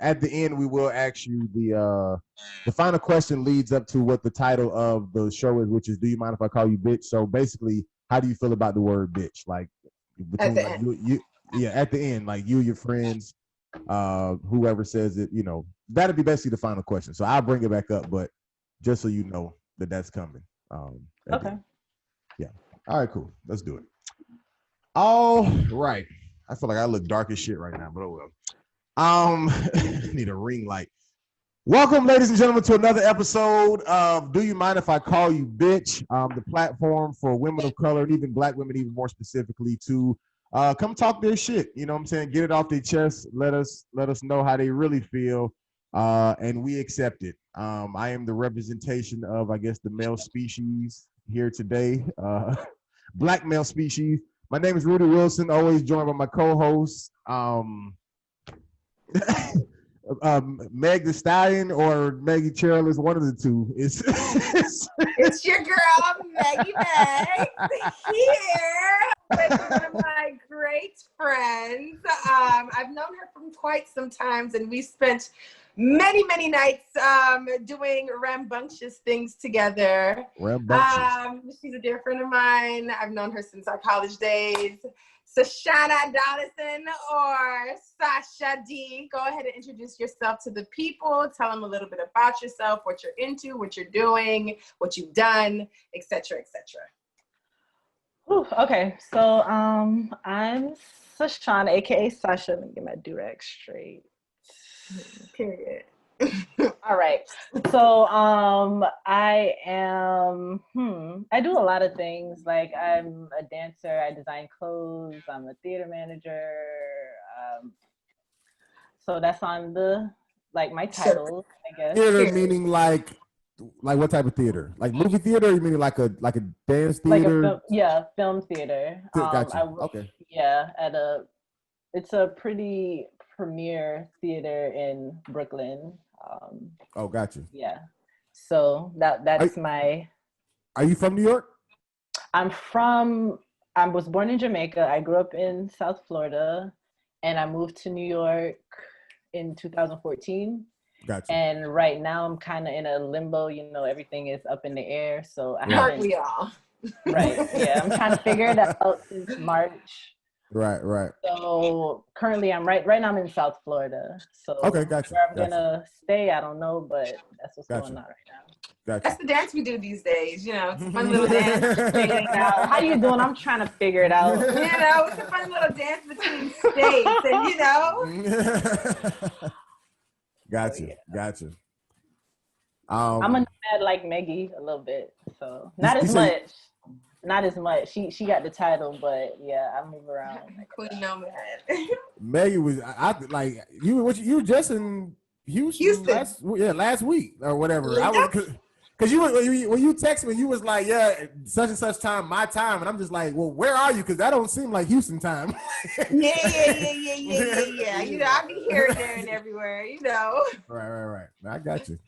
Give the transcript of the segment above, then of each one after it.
at the end we will ask you the final question leads up to what the title of the show is, which is "Do you mind if I call you bitch?" So basically, how do you feel about the word bitch? Like At between the like end. yeah, at the end, like you, your friends, whoever says it, that'd be basically the final question. So I'll bring it back up, but just so you know that that's coming. At the Okay. end. Yeah. All right, cool. Let's do it. All right. I feel like I look dark as shit right now, but oh well. Need a ring light. Welcome, ladies and gentlemen, to another episode of Do You Mind If I Call You Bitch? The platform for women of color and even black women, even more specifically, to come talk their shit. You know what I'm saying? Get it off their chest. Let us know how they really feel, and we accept it. I am the representation of, I guess, the male species here today, black male species. My name is Rudy Wilson, always joined by my co-host, Meg the Stallion or Meggie Cherilus, one of the two. It's your girl, Meggie Meg, here with one of my great friends. I've known her from quite some times, and we spent many nights doing rambunctious things together. Rambunctious. She's a dear friend of mine. I've known her since our college days. Sasha Dollison or Sasha D. Go ahead and introduce yourself to the people. Tell them a little bit about yourself, what you're into, what you're doing, what you've done, etc., etc. Okay, so I'm Sasha, aka Sasha. Let me get my durag straight. Period. All right. So I am I do a lot of things. Like I'm a dancer, I design clothes, I'm a theater manager. So that's on the my titles, I guess. Theater meaning like what type of theater? Like movie theater, or you mean like a dance Like theater? film theater. Gotcha. I work, Okay. yeah, it's a pretty premier theater in Brooklyn. Oh, gotcha. Yeah. So that's my. Are you from New York? I was born in Jamaica. I grew up in South Florida, and I moved to New York in 2014. Gotcha. And right now I'm kind of in a limbo. Everything is up in the air. So I Aren't we all? Right. Yeah. I'm trying to figure it out since March. Right. So currently I'm right now I'm in South Florida. So okay, gotcha. Where I'm gonna stay, I don't know, but that's what's going on right now. Gotcha. That's the dance we do these days. It's a fun little dance. Figuring it out. How you doing? I'm trying to figure it out. It's a fun little dance between states, and Gotcha. I'm a nomad like Meggie a little bit, so not as much. She got the title, but yeah, I move around. Queen nomad. Meggie was like you were just in Houston. Last week or whatever. I was because when you text me, you was like, yeah, such and such time, my time, and I'm just like, well, where are you? Because that don't seem like Houston time. Yeah. I'll be here, there, and everywhere. Right. I got you.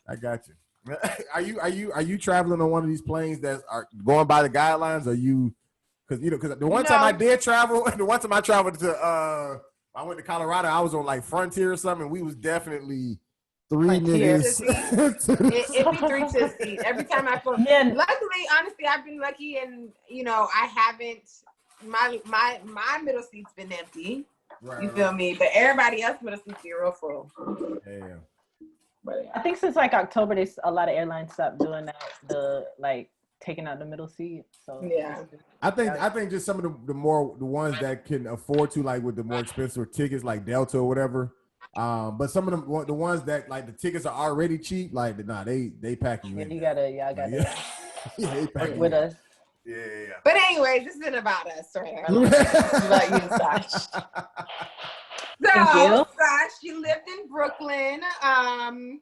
Are you traveling on one of these planes that are going by the guidelines? Or you? Because the one time I did travel, the one time I traveled to I went to Colorado, I was on like Frontier or something. We was definitely three niggas. It'd be 350 every time I flew. Yeah. Luckily, honestly, I've been lucky, and I haven't. My middle seat's been empty. Right, you feel me? But everybody else middle seats be real full. Yeah. But I think since October, there's a lot of airlines stopped doing that. Taking out the middle seat. So yeah. I think just some of the ones that can afford to, like with the more expensive tickets, like Delta or whatever. But some of the ones that like the tickets are already cheap, like they packing you in. You gotta they packing with us. Yeah. But anyways, this isn't about us, right? It's about you, Sash. So, Sash, you lived in Brooklyn. I'm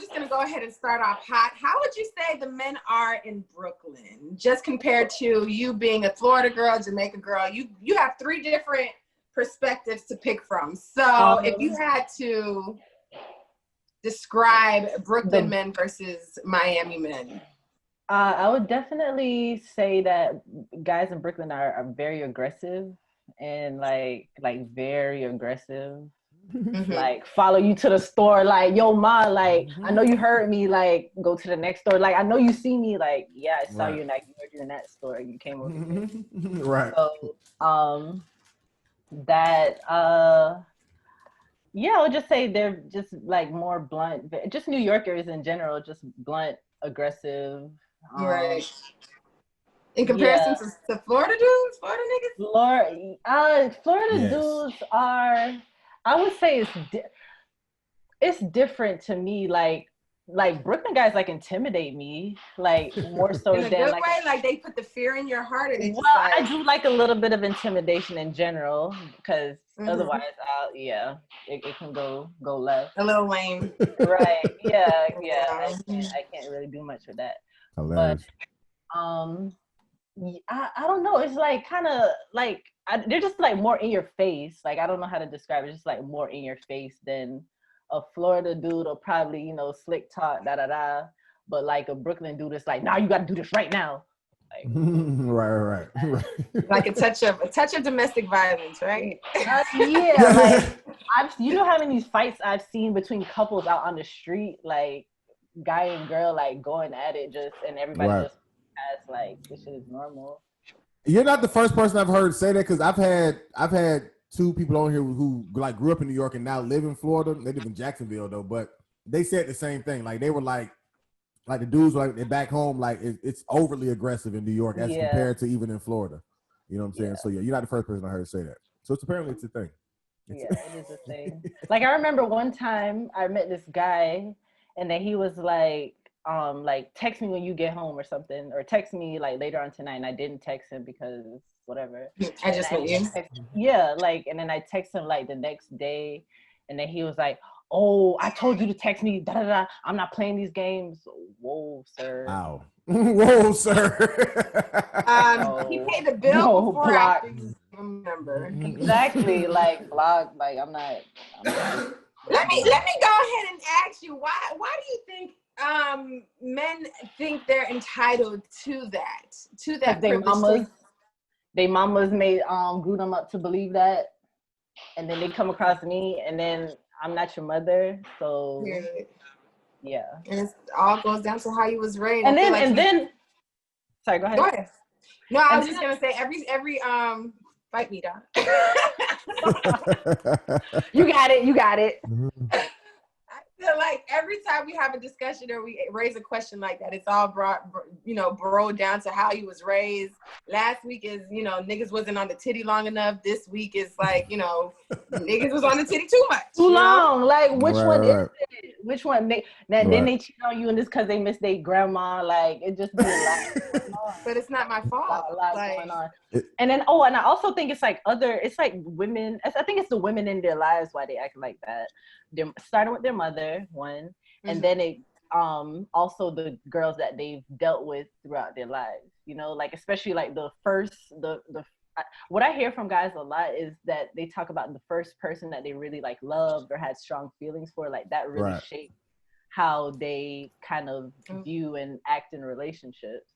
just gonna go ahead and start off hot. How would you say the men are in Brooklyn, just compared to you being a Florida girl, Jamaica girl? You have three different perspectives to pick from. So, if you had to describe Brooklyn men versus Miami men. I would definitely say that guys in Brooklyn are very aggressive and like very aggressive. like follow you to the store, like, yo ma, like I know you heard me, like go to the next store, like I know you see me, like yeah, I saw you and I ignored you in that store, you came over here. Right. So that yeah, I would just say they're just like more blunt, just New Yorkers in general, just blunt, aggressive. Right. In comparison Yeah. to Florida dudes, Florida niggas. Florida Yes. dudes are, I would say it's different to me. Like Brooklyn guys like intimidate me, like more so In a than good like way, like they put the fear in your heart, or they just well, like. I do like a little bit of intimidation in general, because otherwise, it can go left. A little lame. Right? Yeah. I can't really do much with that. Hilarious. But I don't know. It's like kind of like they're just like more in your face. Like I don't know how to describe it. Just like more in your face than a Florida dude, or probably slick talk da da da. But like a Brooklyn dude, it's like, nah, you got to do this right now. Like, right. Like a touch of domestic violence, right? Yeah, like you know how many fights I've seen between couples out on the street, like guy and girl, like going at it, and everybody just as like this shit is normal. You're not the first person I've heard say that, because I've had two people on here who like grew up in New York and now live in Florida. They live in Jacksonville though, but they said the same thing. Like they were like the dudes were like they're back home, like it's overly aggressive in New York as compared to even in Florida. You know what I'm saying? So yeah, you're not the first person I heard say that. So it's apparently a thing. Yeah, it is a thing. Like I remember one time I met this guy, and then he was like text me when you get home or something, or text me like later on tonight, and I didn't text him because whatever. I just met you. Yeah, like, and then I text him like the next day, and then he was like, oh, I told you to text me, da da da, I'm not playing these games. Whoa, sir. Wow. Whoa, sir. He paid the bill before I remember. Exactly, like block, like I'm not. Let me go ahead and ask you, why do you think men think they're entitled to that privilege? They mamas made grew them up to believe that, and then they come across me, and then I'm not your mother, so yeah. And it all goes down to how you was raised. And then sorry, go ahead. Go ahead. No, I was just gonna say every fight me, dog. You got it. I feel like every time we have a discussion or we raise a question like that, it's all broke down to how you was raised. Last week is, niggas wasn't on the titty long enough. This week is like, niggas was on the titty too much. Too long. Like, which one is it? Which one? Then they cheat on you, and this because they miss their grandma. Like, it just be a lot. But it's not my fault. A lot going on. And then, and I also think it's like women. I think it's the women in their lives why they act like that. They're starting with their mother, one, and then it also the girls that they've dealt with throughout their lives. Like especially like the what I hear from guys a lot is that they talk about the first person that they really like loved or had strong feelings for, like that really shaped how they kind of view and act in relationships.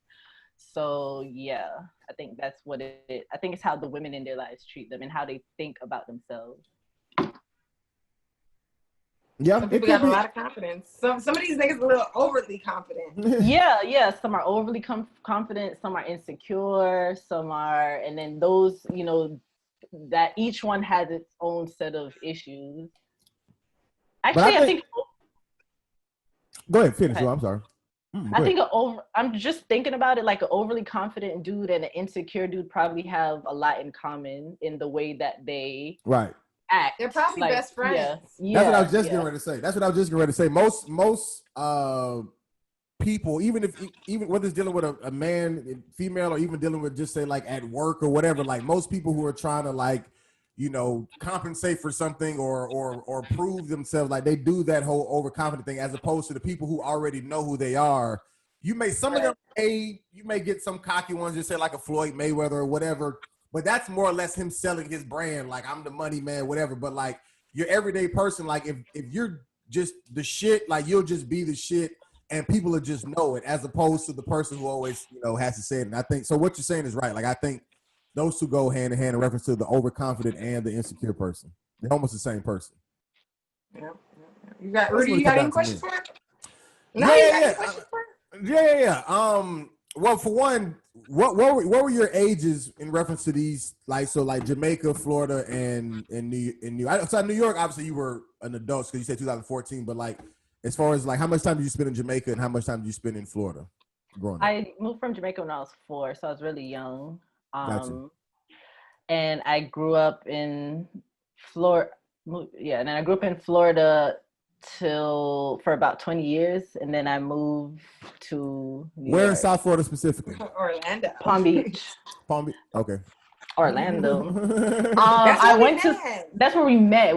So yeah, I think that's what I think it's how the women in their lives treat them and how they think about themselves. Yeah, some people got a lot of confidence. Some of these niggas a little overly confident. Yeah. Some are overly confident. Some are insecure. Some are, and then those, that each one has its own set of issues. Actually, I think. Go ahead, finish. I'm sorry. I think I'm just thinking about it, like an overly confident dude and an insecure dude probably have a lot in common in the way that they act. They're probably like, best friends. Yeah. That's what I was just getting ready to say. Most people, even whether it's dealing with a man, female, or even dealing with just say like at work or whatever, like most people who are trying to like, compensate for something or prove themselves, like they do that whole overconfident thing, as opposed to the people who already know who they are. You may of them, you may get some cocky ones, just say like a Floyd Mayweather or whatever. But that's more or less him selling his brand, like I'm the money man, whatever. But like your everyday person, like if you're just the shit, like you'll just be the shit, and people will just know it, as opposed to the person who always has to say it. And I think so. What you're saying is right. Like I think those two go hand in hand in reference to the overconfident and the insecure person. They're almost the same person. Yeah. You got That's Rudy. what it You got comes any down to questions me. for it? No, you got any questions for it? Yeah. Well, for one, what were your ages in reference to these? Like Jamaica, Florida, and New York. Obviously, you were an adult because you said 2014. But like, as far as like, how much time did you spend in Jamaica and how much time did you spend in Florida growing up? I moved from Jamaica when I was 4, so I was really young. Gotcha. And I grew up in Florida. Yeah, and then I grew up in Florida for about 20 years, and then I moved to New Where in York. South Florida specifically? Orlando. Palm Beach. Palm Beach. Okay. Orlando. That's where we met.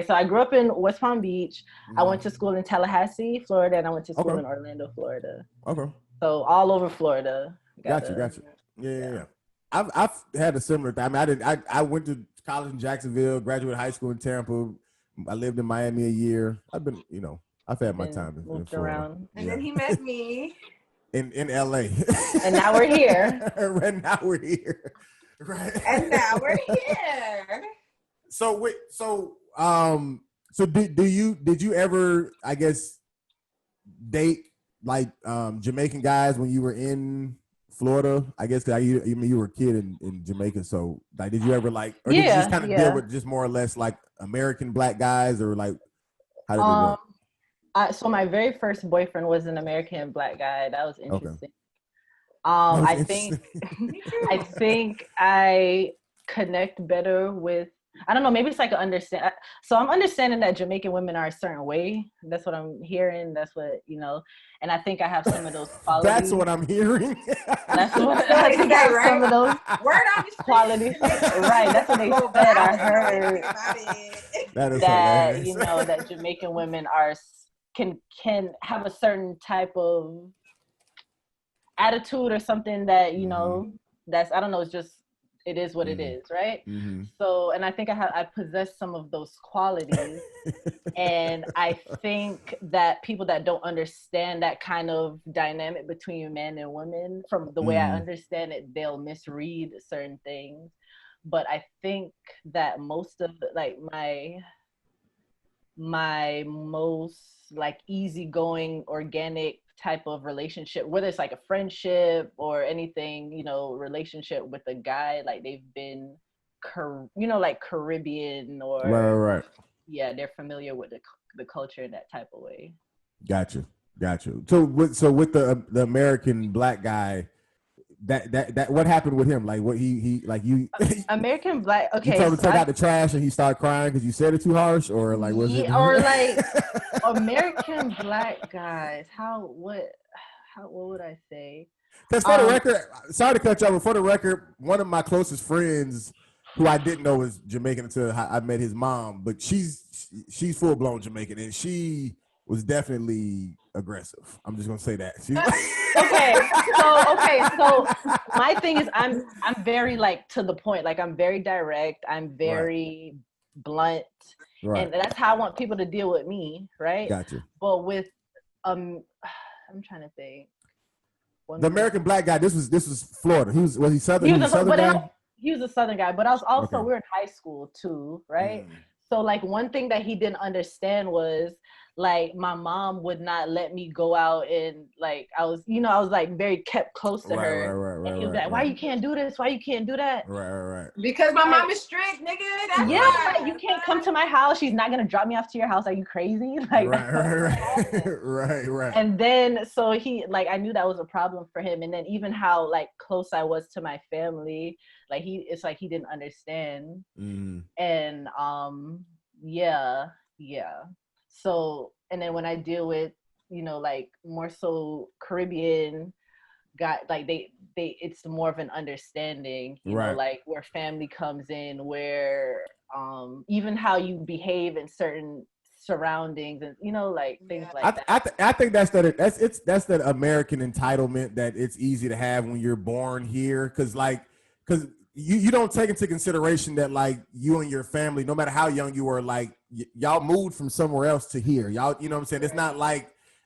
So I grew up in West Palm Beach. I went to school in Tallahassee, Florida, and I went to school in Orlando, Florida. Okay. So all over Florida. Gotcha. Yeah. I've had a similar thing. I mean, I went to college in Jacksonville, graduated high school in Tampa. I lived in Miami a year. I've had my time in Florida. Around. And then he met me in LA. And now we're here. And now we're here. Right. And now we're here. So did you ever, I guess, date like Jamaican guys when you were in Florida? I guess you were a kid in Jamaica, so like, did you ever like, or did you just kind of deal with just more or less like American black guys, or like how did it work? So my very first boyfriend was an American black guy. That was interesting. Okay. I think I connect better with, I don't know, maybe it's like so I'm understanding that Jamaican women are a certain way. That's what I'm hearing. That's what, and I think I have some of those qualities. That's what I'm hearing. That's what I think I have some of those qualities. Right. That's what they said. I heard that, that Jamaican women can have a certain type of attitude or something that, that's, I don't know, it is what it is, right? Mm-hmm. So, and I think I possess some of those qualities. And I think that people that don't understand that kind of dynamic between men and women, from the way I understand it, they'll misread certain things. But I think that most of my most like easygoing, organic type of relationship, whether it's like a friendship or anything, relationship with a guy, like they've been, like Caribbean or right. Yeah, they're familiar with the culture in that type of way. Gotcha. So with the American black guy, that what happened with him? Like what he like you American black. Okay, you told him to take out the trash and he started crying because you said it too harsh, or like was it? Or like American black guys. What would I say? Because for the record, sorry to cut you off, but for the record, one of my closest friends who I didn't know was Jamaican until I met his mom, but she's full blown Jamaican and she was definitely aggressive. I'm just gonna say that. So my thing is I'm very like to the point. Like I'm very direct. I'm very blunt, and that's how I want people to deal with me. Right. Gotcha. But with I'm trying to think. The American black guy. This was Florida. Was he Southern? He was a Southern guy, but I was also we were in high school too, right? So like one thing that he didn't understand was like my mom would not let me go out, and like I was like very kept close to her. And he was like, why you can't do this? Why you can't do that? Right. Because my mom is strict, nigga. That's like you can't come to my house. She's not gonna drop me off to your house. Are you crazy? Like right. And then so he like I knew that was a problem for him. And then even how like close I was to my family, like it's like he didn't understand. And yeah. So, and then when I deal with, like more so Caribbean guy, like it's more of an understanding, you know, like where family comes in, where even how you behave in certain surroundings, and like things like that. I think that's that American entitlement that it's easy to have when you're born here, because you don't take into consideration that like you and your family, no matter how young you were, like y'all moved from somewhere else to here. Y'all, you know what I'm saying?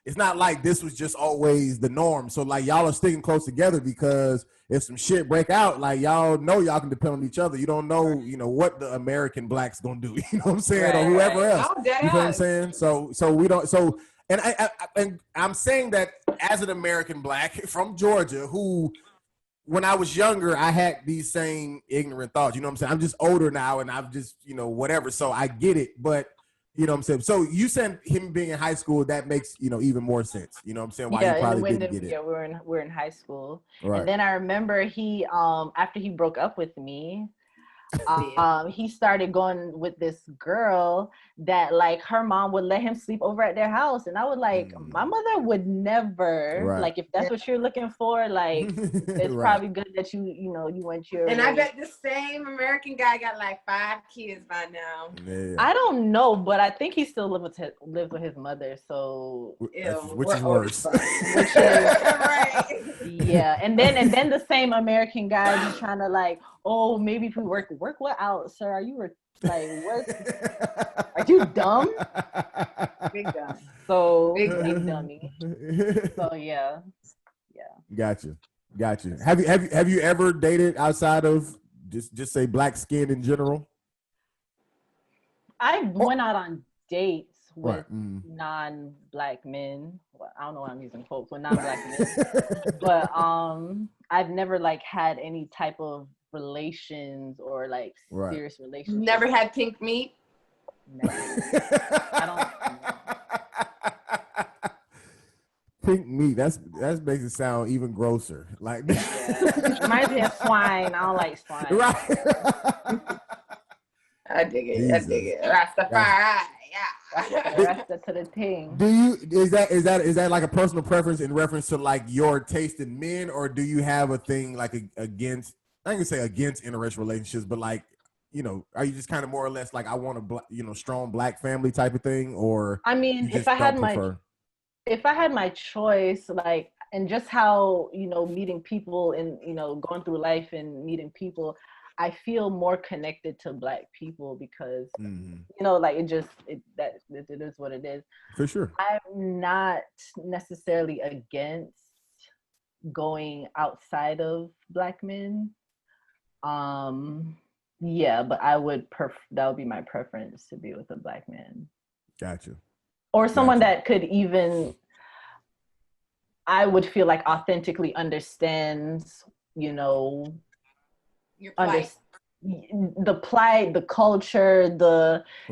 It's it's not like this was just always the norm. So like y'all are sticking close together because if some shit break out, like y'all know y'all can depend on each other. You don't know, what the American blacks gonna do. You know what I'm saying, or whoever else. Oh, you know what I'm saying? So we don't. So and I'm saying that as an American black from Georgia who. When I was younger, I had these same ignorant thoughts. You know what I'm saying? I'm just older now and I've just, whatever. So I get it. But, you know what I'm saying? So you said him being in high school, that makes, even more sense. You know what I'm saying? Why he probably didn't get it. Yeah, we're in high school. Right. And then I remember he, after he broke up with me, he started going with this girl that like her mom would let him sleep over at their house, and I was like, my mother would never. Like, if that's what you're looking for, like it's probably good that you went your and way. I bet the same American guy got like 5 kids by now. Yeah. I don't know, but I think he still lives with his mother, so which is worse. Which is right. Yeah, and then the same American guy be trying to like, oh, maybe if we work what out, sir? Are you like what? Are you dumb? Big dumb. So big dummy. So yeah. Gotcha. Have you ever dated outside of just say black skin in general? I went out on dates with non-black men. Well, I don't know why I'm using quotes with non-black men, but I've never like had any type of relations or like serious relations. Never had pink meat? Never. I don't. Pink meat. That makes it sound even grosser. Like reminds me of swine. I don't like swine. Right. I dig it. Rastafari. Yeah. Rasta to the thing. Is that like a personal preference in reference to like your taste in men, or do you have a thing like against? I can say against interracial relationships, but like, are you just kind of more or less like I want a strong black family type of thing, or I mean, if I had my choice, like, and just how meeting people and going through life and meeting people, I feel more connected to black people because like it is what it is. For sure. I'm not necessarily against going outside of black men. Yeah, but I would that would be my preference, to be with a black man. Gotcha. Or someone that could even, I would feel like authentically understands, your plight. The plight, the culture,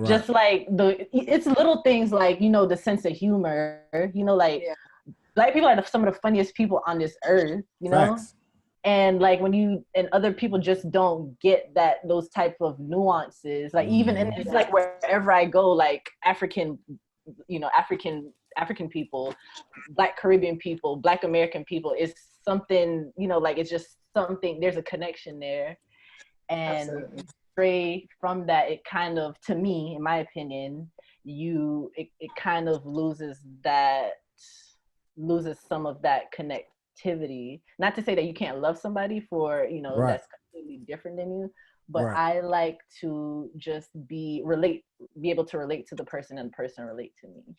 just like it's little things like, the sense of humor, like black people are some of the funniest people on this earth, Facts. And like when other people just don't get those type of nuances, like even and it's like wherever I go, like African people, Black Caribbean people, Black American people, is something, like it's just something, there's a connection there. And straight from that, it kind of, to me, in my opinion, it kind of loses some of that connectivity. Not to say that you can't love somebody for, that's completely different than you, but I like to just be able to relate to the person and the person relate to me.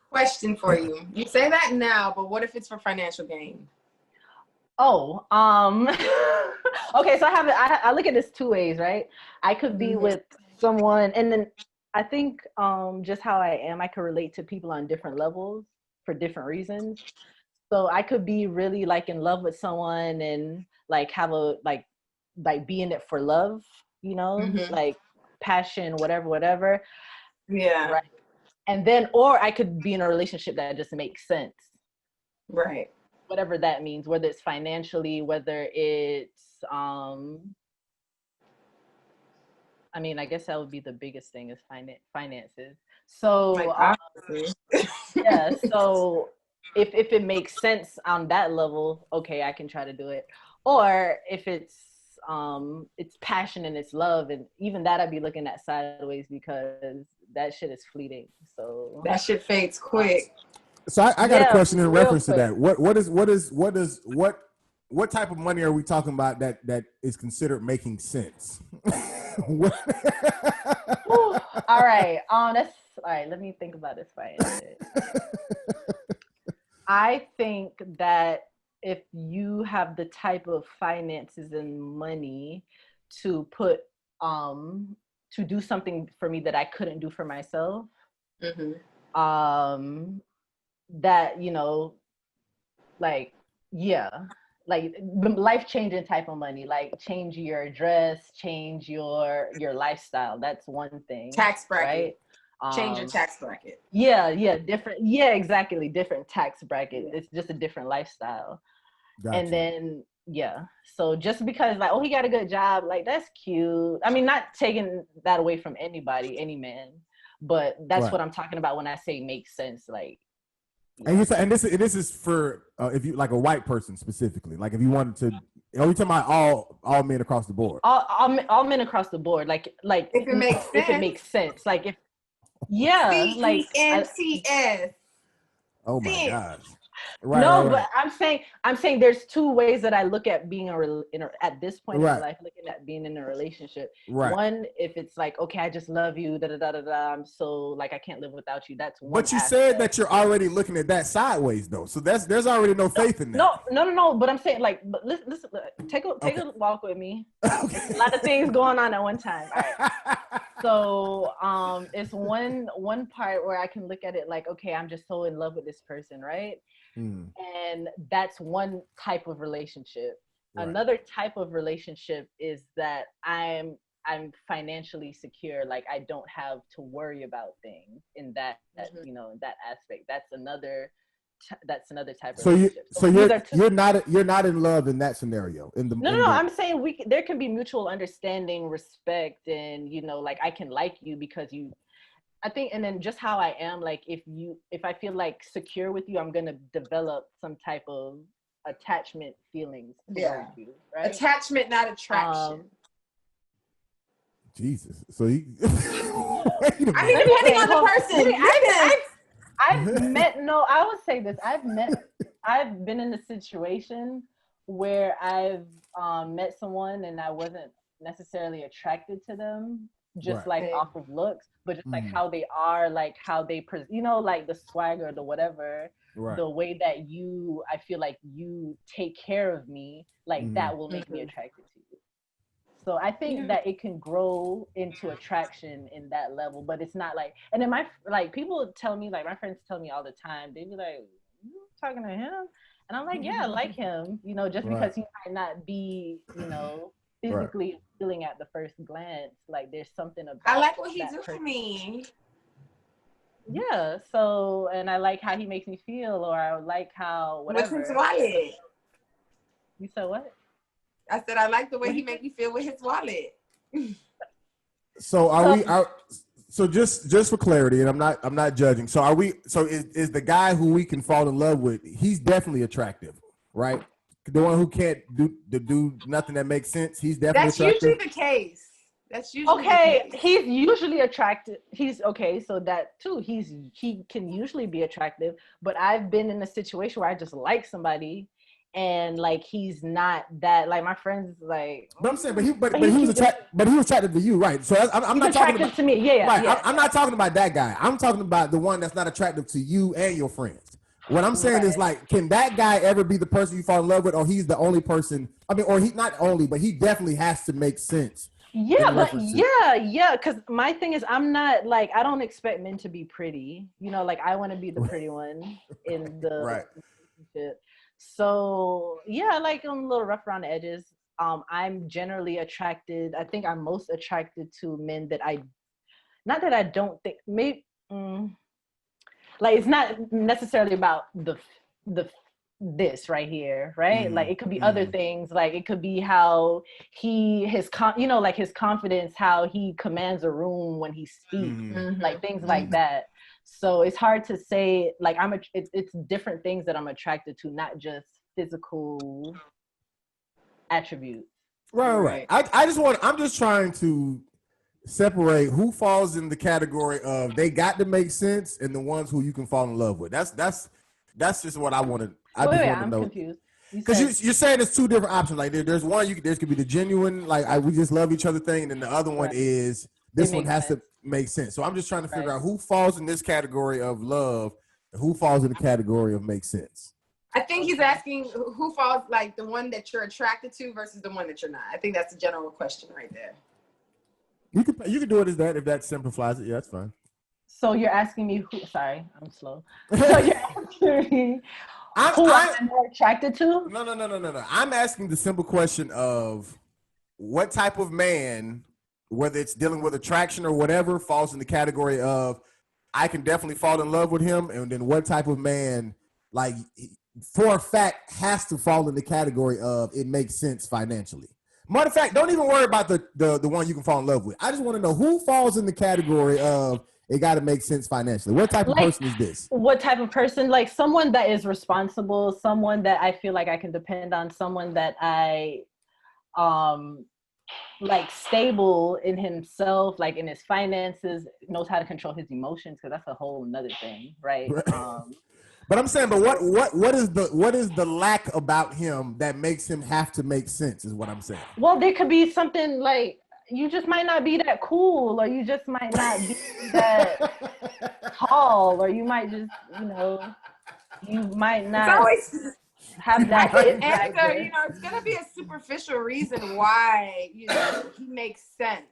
Question for you. You say that now, but what if it's for financial gain? Oh, okay. So I look at this 2 ways, right? I could be with someone, and then I think just how I am, I could relate to people on different levels for different reasons. So I could be really like in love with someone and like have like be in it for love, like passion, whatever. Yeah. Right. And then, or I could be in a relationship that just makes sense. Right. Whatever that means, whether it's financially, whether it's, I mean, I guess that would be the biggest thing is finances. So, yeah, so if it makes sense on that level, okay, I can try to do it. Or if it's passion and it's love, and even that I'd be looking at sideways because that shit is fleeting. So that shit fades quick. So I got a question in reference to that. What type of money are we talking about that is considered making sense? All right. All right, let me think about this before I answer it. I think that if you have the type of finances and money to put to do something for me that I couldn't do for myself, that, you know, like, yeah, like life-changing type of money, like change your dress, change your lifestyle. That's one thing. Tax bracket. Right? Change your tax bracket. Yeah, different. Yeah, exactly. Different tax bracket. Yeah. It's just a different lifestyle. Gotcha. And then, yeah. So just because like, oh, he got a good job, like that's cute. I mean, not taking that away from anybody, any man, but that's what I'm talking about when I say makes sense. Like, yeah. And this is for if you like a white person specifically, like if you wanted to. Are we talking about all men across the board? All men across the board. Like if it makes sense. If it makes sense. Like if. Yeah, like CENTS. Oh my gosh! Right, no, right. But I'm saying there's two ways that I look at being at this point in my life, looking at being in a relationship. Right. One, if it's like, okay, I just love you, I'm so like I can't live without you. That's one. But you said that you're already looking at that sideways though, so there's already no faith in that. No. But I'm saying like, but listen, take a walk with me. Okay. A lot of things going on at one time. All right. So it's one part where I can look at it like, okay, I'm just so in love with this person, right? And that's one type of relationship. Right. Another type of relationship is that I'm financially secure, like I don't have to worry about things in that you know, in that aspect. That's another type of relationship. So you're not in love in that scenario. No. I'm saying there can be mutual understanding, respect, and you know, like I can like you because you. I think, and then just how I am, like if I feel like secure with you, I'm gonna develop some type of attachment feelings towards you, right? Attachment, not attraction. Jesus. So you. I mean, depending on the person. I would say this. I've been in a situation where I've met someone and I wasn't necessarily attracted to them, just like off of looks, but just like how they are, like how they, you know, like the swagger, the whatever, the way that I feel like you take care of me, like that will make me attracted to you. So I think that it can grow into attraction in that level, but it's not like, and then people tell me, like my friends tell me all the time, they be like, you talking to him? And I'm like, yeah, I like him, you know, just because he might not be, you know, physically feeling at the first glance, like there's something about I like what he do for me. Yeah, so, and I like how he makes me feel, or I like how whatever. What's his wallet? You said what? I said I like the way he make me feel with his wallet. So just for clarity, and I'm not judging. So is the guy who we can fall in love with, he's definitely attractive, right? The one who can't do nothing that makes sense, he's definitely attractive. That's usually the case. That's usually the case. He's usually attractive. He's okay, so that too. He can usually be attractive, but I've been in a situation where I just like somebody and like he's not that, like my friends like. But I'm saying, but he was attractive to you, right? So I'm not talking about to me. Yeah, right. Yeah. I'm not talking about that guy. I'm talking about the one that's not attractive to you and your friends. What I'm saying is, like, can that guy ever be the person you fall in love with, or he's the only person? I mean, or he not only, but he definitely has to make sense. Yeah, but yeah. Because my thing is, I'm not like, I don't expect men to be pretty. You know, like I want to be the pretty one in the relationship. So yeah, like I'm a little rough around the edges. I'm generally attracted. I think I'm most attracted to men that not that I don't think maybe. Like it's not necessarily about this right here, right? Like it could be other things. Like it could be how his confidence, how he commands a room when he speaks, like things like that. So it's hard to say. Like it's different things that I'm attracted to, not just physical attributes. Right. I'm just trying to separate who falls in the category of they got to make sense and the ones who you can fall in love with. That's just what I wanted. I'm confused. Because you're saying there's two different options. Like there's one, there could be the genuine, like we just love each other thing, and then the other one is this one has to. makes sense. So I'm just trying to figure out who falls in this category of love and who falls in the category of makes sense. I think he's asking who falls, like the one that you're attracted to versus the one that you're not. I think that's a general question right there. You can do it as that if that simplifies it. Yeah, that's fine. So you're asking me who? Sorry, I'm slow. So you're asking me who I'm more attracted to? No. I'm asking the simple question of what type of man, whether it's dealing with attraction or whatever, falls in the category of I can definitely fall in love with him, and then what type of man, like, for a fact, has to fall in the category of it makes sense financially. Matter of fact, don't even worry about the one you can fall in love with. I just want to know who falls in the category of it got to make sense financially. What type of person is this? What type of person? Like someone that is responsible, someone that I feel like I can depend on, someone that I like stable in himself, like in his finances, knows how to control his emotions, because that's a whole nother thing, right? But I'm saying, but what is the lack about him that makes him have to make sense is what I'm saying. Well, there could be something like you just might not be that cool, or you just might not be that tall, or you might just, you might not have that. Answer, it's gonna be a superficial reason why he makes sense,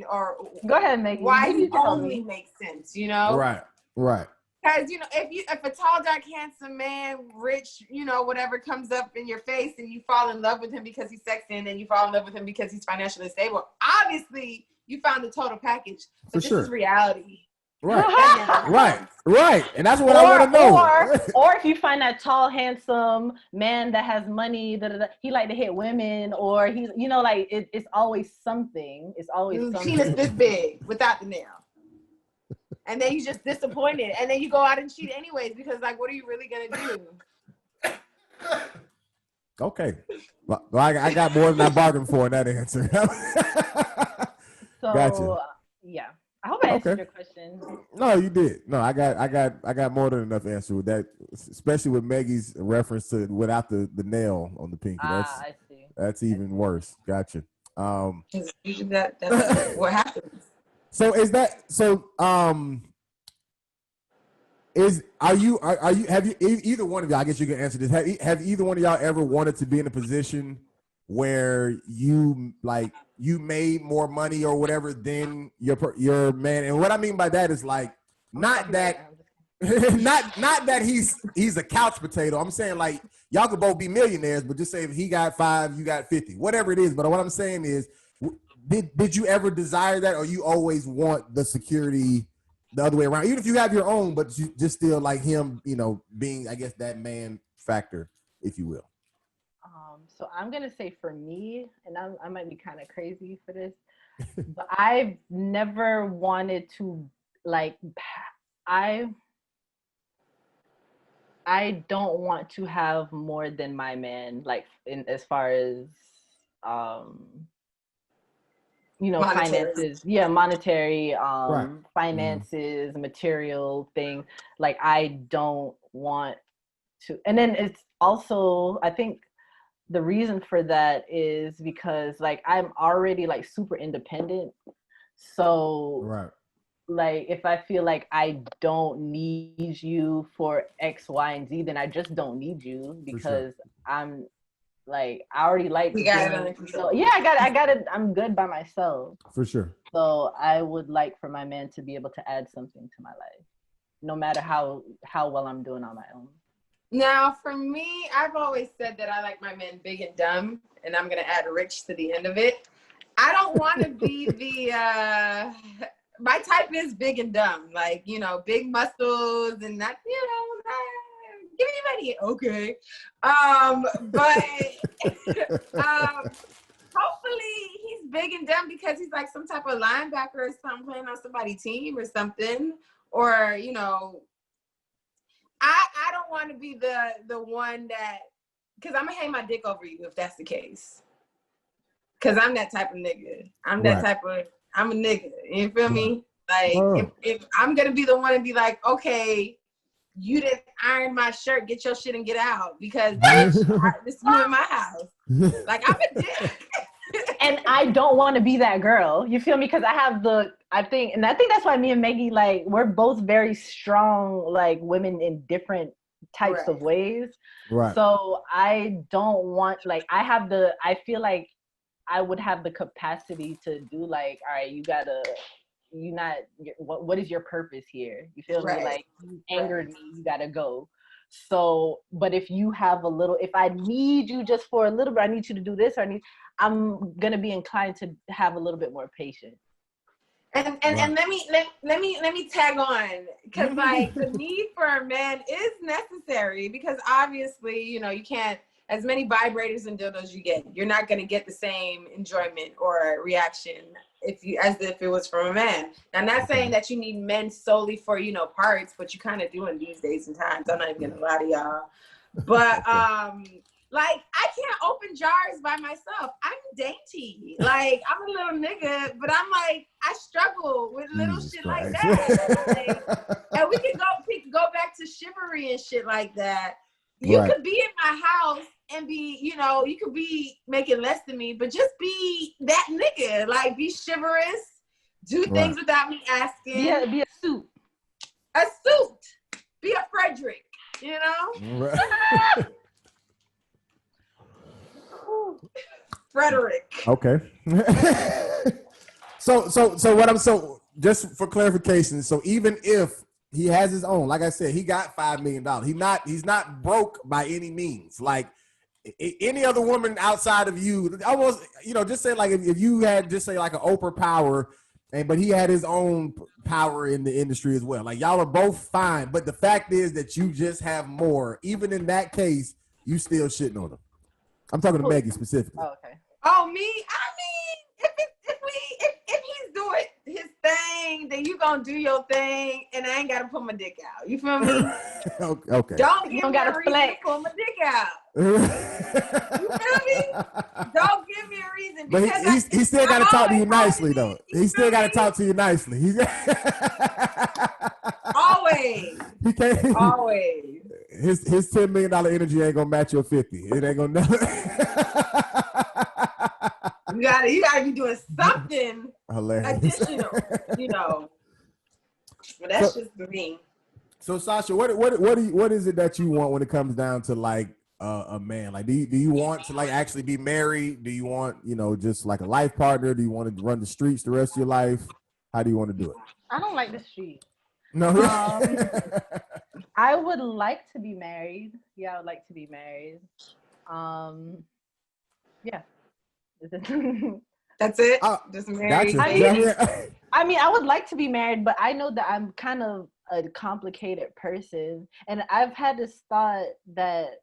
or go ahead, Meggie. Why he only makes sense, Right. Because if a tall, dark, handsome man, rich, whatever comes up in your face, and you fall in love with him because he's sexy, and then you fall in love with him because he's financially stable, obviously you found the total package. But this is reality. Right. And that's what I want to know. Or if you find that tall, handsome man that has money, he like to hit women, or he's, like it's always something. It's always something. Penis this big without the nail. And then you just disappointed, and then you go out and cheat anyways, because like, what are you really gonna do? Okay, well, I got more than I bargained for in that answer. So, gotcha. Yeah, I hope I answered your question. No, you did. No, I got more than enough answer with that, especially with Maggie's reference to without the nail on the pinky. I see. That's even worse. Gotcha. That's what happens. So have you either one of y'all, I guess you can answer this. Have either one of y'all ever wanted to be in a position where you made more money or whatever than your man? And what I mean by that is like not that he's a couch potato. I'm saying like y'all could both be millionaires, but just say if he got 5, you got 50, whatever it is. But what I'm saying is, did you ever desire that, or you always want the security the other way around, even if you have your own, but you just still like him, being, I guess, that man factor, if you will? So I'm gonna say for me, and I might be kind of crazy for this, but I've never wanted to I don't want to have more than my man, like as far as finances, monetary, finances, material thing. Like I don't want to, and then it's also, I think the reason for that is because like I'm already like super independent. So like if I feel like I don't need you for X, Y, and Z, then I just don't need you, because I'm like, I already like, I got it. I'm good by myself. For sure. So I would like for my man to be able to add something to my life, no matter how well I'm doing on my own. Now, for me, I've always said that I like my men big and dumb, and I'm going to add rich to the end of it. I don't want to be my type is big and dumb, like, big muscles and not, give me money. Okay. But hopefully he's big and dumb because he's like some type of linebacker or something, playing on somebody's team or something. Or, I don't want to be the one that, because I'm going to hang my dick over you if that's the case. Because I'm that type of nigga. I'm a nigga. You feel me? Like, if I'm going to be the one to be like, okay, you didn't iron my shirt, get your shit and get out, because bitch, this is in my house. Like, I'm a dick. and I don't want to be that girl. You feel me? Because I think that's why me and Meggie, like, we're both very strong, like, women in different types of ways. Right. So I don't want, like, I feel like I would have the capacity to do, like, all right, what is your purpose here? You feel me? Like, you angered me, you gotta go. So, but if you have if I need you just for a little bit, I need you to do this, I'm gonna be inclined to have a little bit more patience. And let me tag on, because like the need for a man is necessary, because obviously, you know, you can't, as many vibrators and dildos you get, you're not going to get the same enjoyment or reaction as if it was from a man. Now, I'm not saying that you need men solely for, you know, parts, but you kind of do in these days and times. I'm not even gonna lie to y'all, but like, I can't open jars by myself. I'm dainty. Like, I'm a little nigga, but I'm like, I struggle with little shit like that. Like, and we can go back to chivalry and shit like that. You could be in my house and be, you know, you could be making less than me, but just be that nigga. Like, be chivalrous, do things without me asking. Yeah, be a suit. A suit. Be a Frederick, you know? Right. Frederick. Okay. So just for clarification, so even if he has his own, like I said, he got $5 million. He's not broke by any means. Like any other woman outside of you, almost, you know, just say like if you had just say like an Oprah power, but he had his own power in the industry as well. Like, y'all are both fine, but the fact is that you just have more. Even in that case, you still shitting on him. I'm talking to Meggie specifically. Oh, okay. Oh, me? I mean, if he's doing his thing, then you gonna do your thing, and I ain't gotta pull my dick out. You feel me? Okay. Don't give me a reason to pull my dick out. You feel me? Don't give me a reason. But he still got to talk to you nicely, though. He still got to talk to you nicely. Always. He can't. Always. His $10 million energy ain't gonna match your 50. It ain't gonna. You gotta be doing something additional, you know. But that's just me. So Sasha, what is it that you want when it comes down to like a man? Like, do you want to like actually be married? Do you want, you know, just like a life partner? Do you want to run the streets the rest of your life? How do you want to do it? I don't like the street. No. I would like to be married. Yeah, I would like to be married. Yeah. That's it. Just married. I mean, I would like to be married, but I know that I'm kind of a complicated person, and I've had this thought that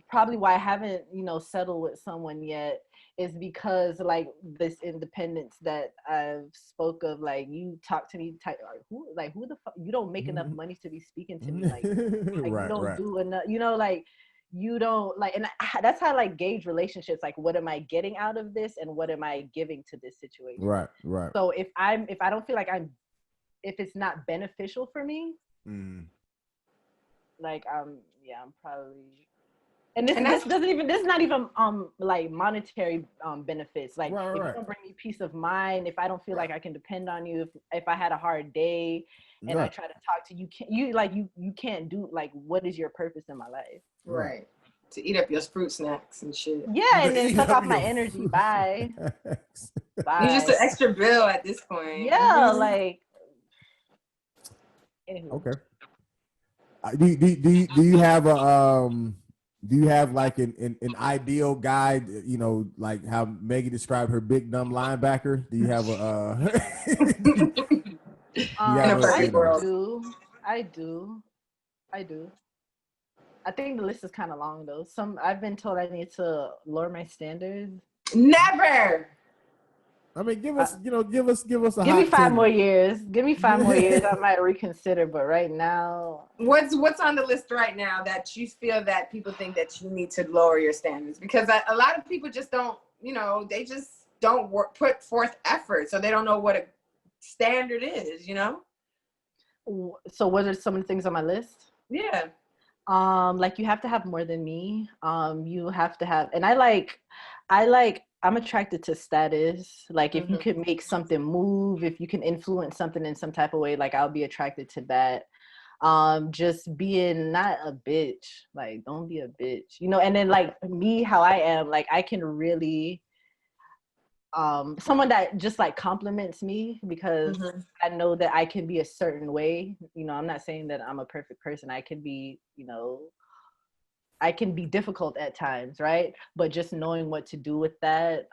probably why I haven't, you know, settled with someone yet is because like this independence that I've spoke of, like you talk to me, who the fuck, you don't make enough money to be speaking to me, like you don't do enough, you know, like you don't like, and that's how I like gauge relationships, like what am I getting out of this and what am I giving to this situation. Right. So if I don't feel like if it's not beneficial for me, like I'm probably, and this is not even like monetary benefits. Like if you don't bring me peace of mind, if I don't feel like I can depend on you, if I had a hard day and I try to talk to you, you can't do, like, what is your purpose in my life? Right. To eat up your fruit snacks and shit. Yeah, and then suck off my energy. Bye. Bye. You're just an extra bill at this point. Yeah, like. Anywho. Okay. Do you have a do you have like an ideal guy? You know, like how Meggie described her big dumb linebacker. Do you have a? I do. I think the list is kind of long though. I've been told I need to lower my standards. Never. I mean, give us a. Give me 5 more years. Give me 5 more years. I might reconsider, but right now. What's on the list right now that you feel that people think that you need to lower your standards? Because a lot of people just don't, you know, they just don't put forth effort, so they don't know what a standard is, you know. So what are some of the things on my list? Yeah. Like you have to have more than me. You have to have, and I like I'm attracted to status. Like if you can make something move, if you can influence something in some type of way, like I'll be attracted to that. Just being not a bitch, like don't be a bitch, you know. And then like me, how I am, like I can really someone that just like compliments me, because I know that I can be a certain way, you know. I'm not saying that I'm a perfect person. I can be, you know, I can be difficult at times, right? But just knowing what to do with that,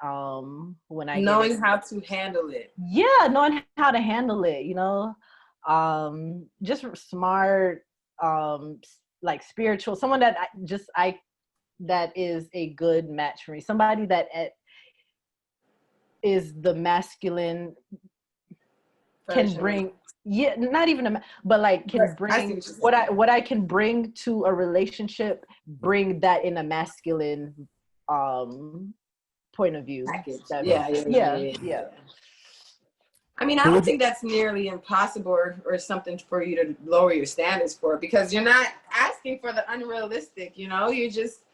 when I knowing how to handle it. Yeah, knowing how to handle it, you know, just smart, like spiritual, someone that that is a good match for me. Somebody that is the masculine can bring. Yeah, not even but like can bring what I can bring to a relationship, bring that in a masculine point of view. Yeah. I mean, I don't think that's nearly impossible or something for you to lower your standards for, because you're not asking for the unrealistic, you know. You just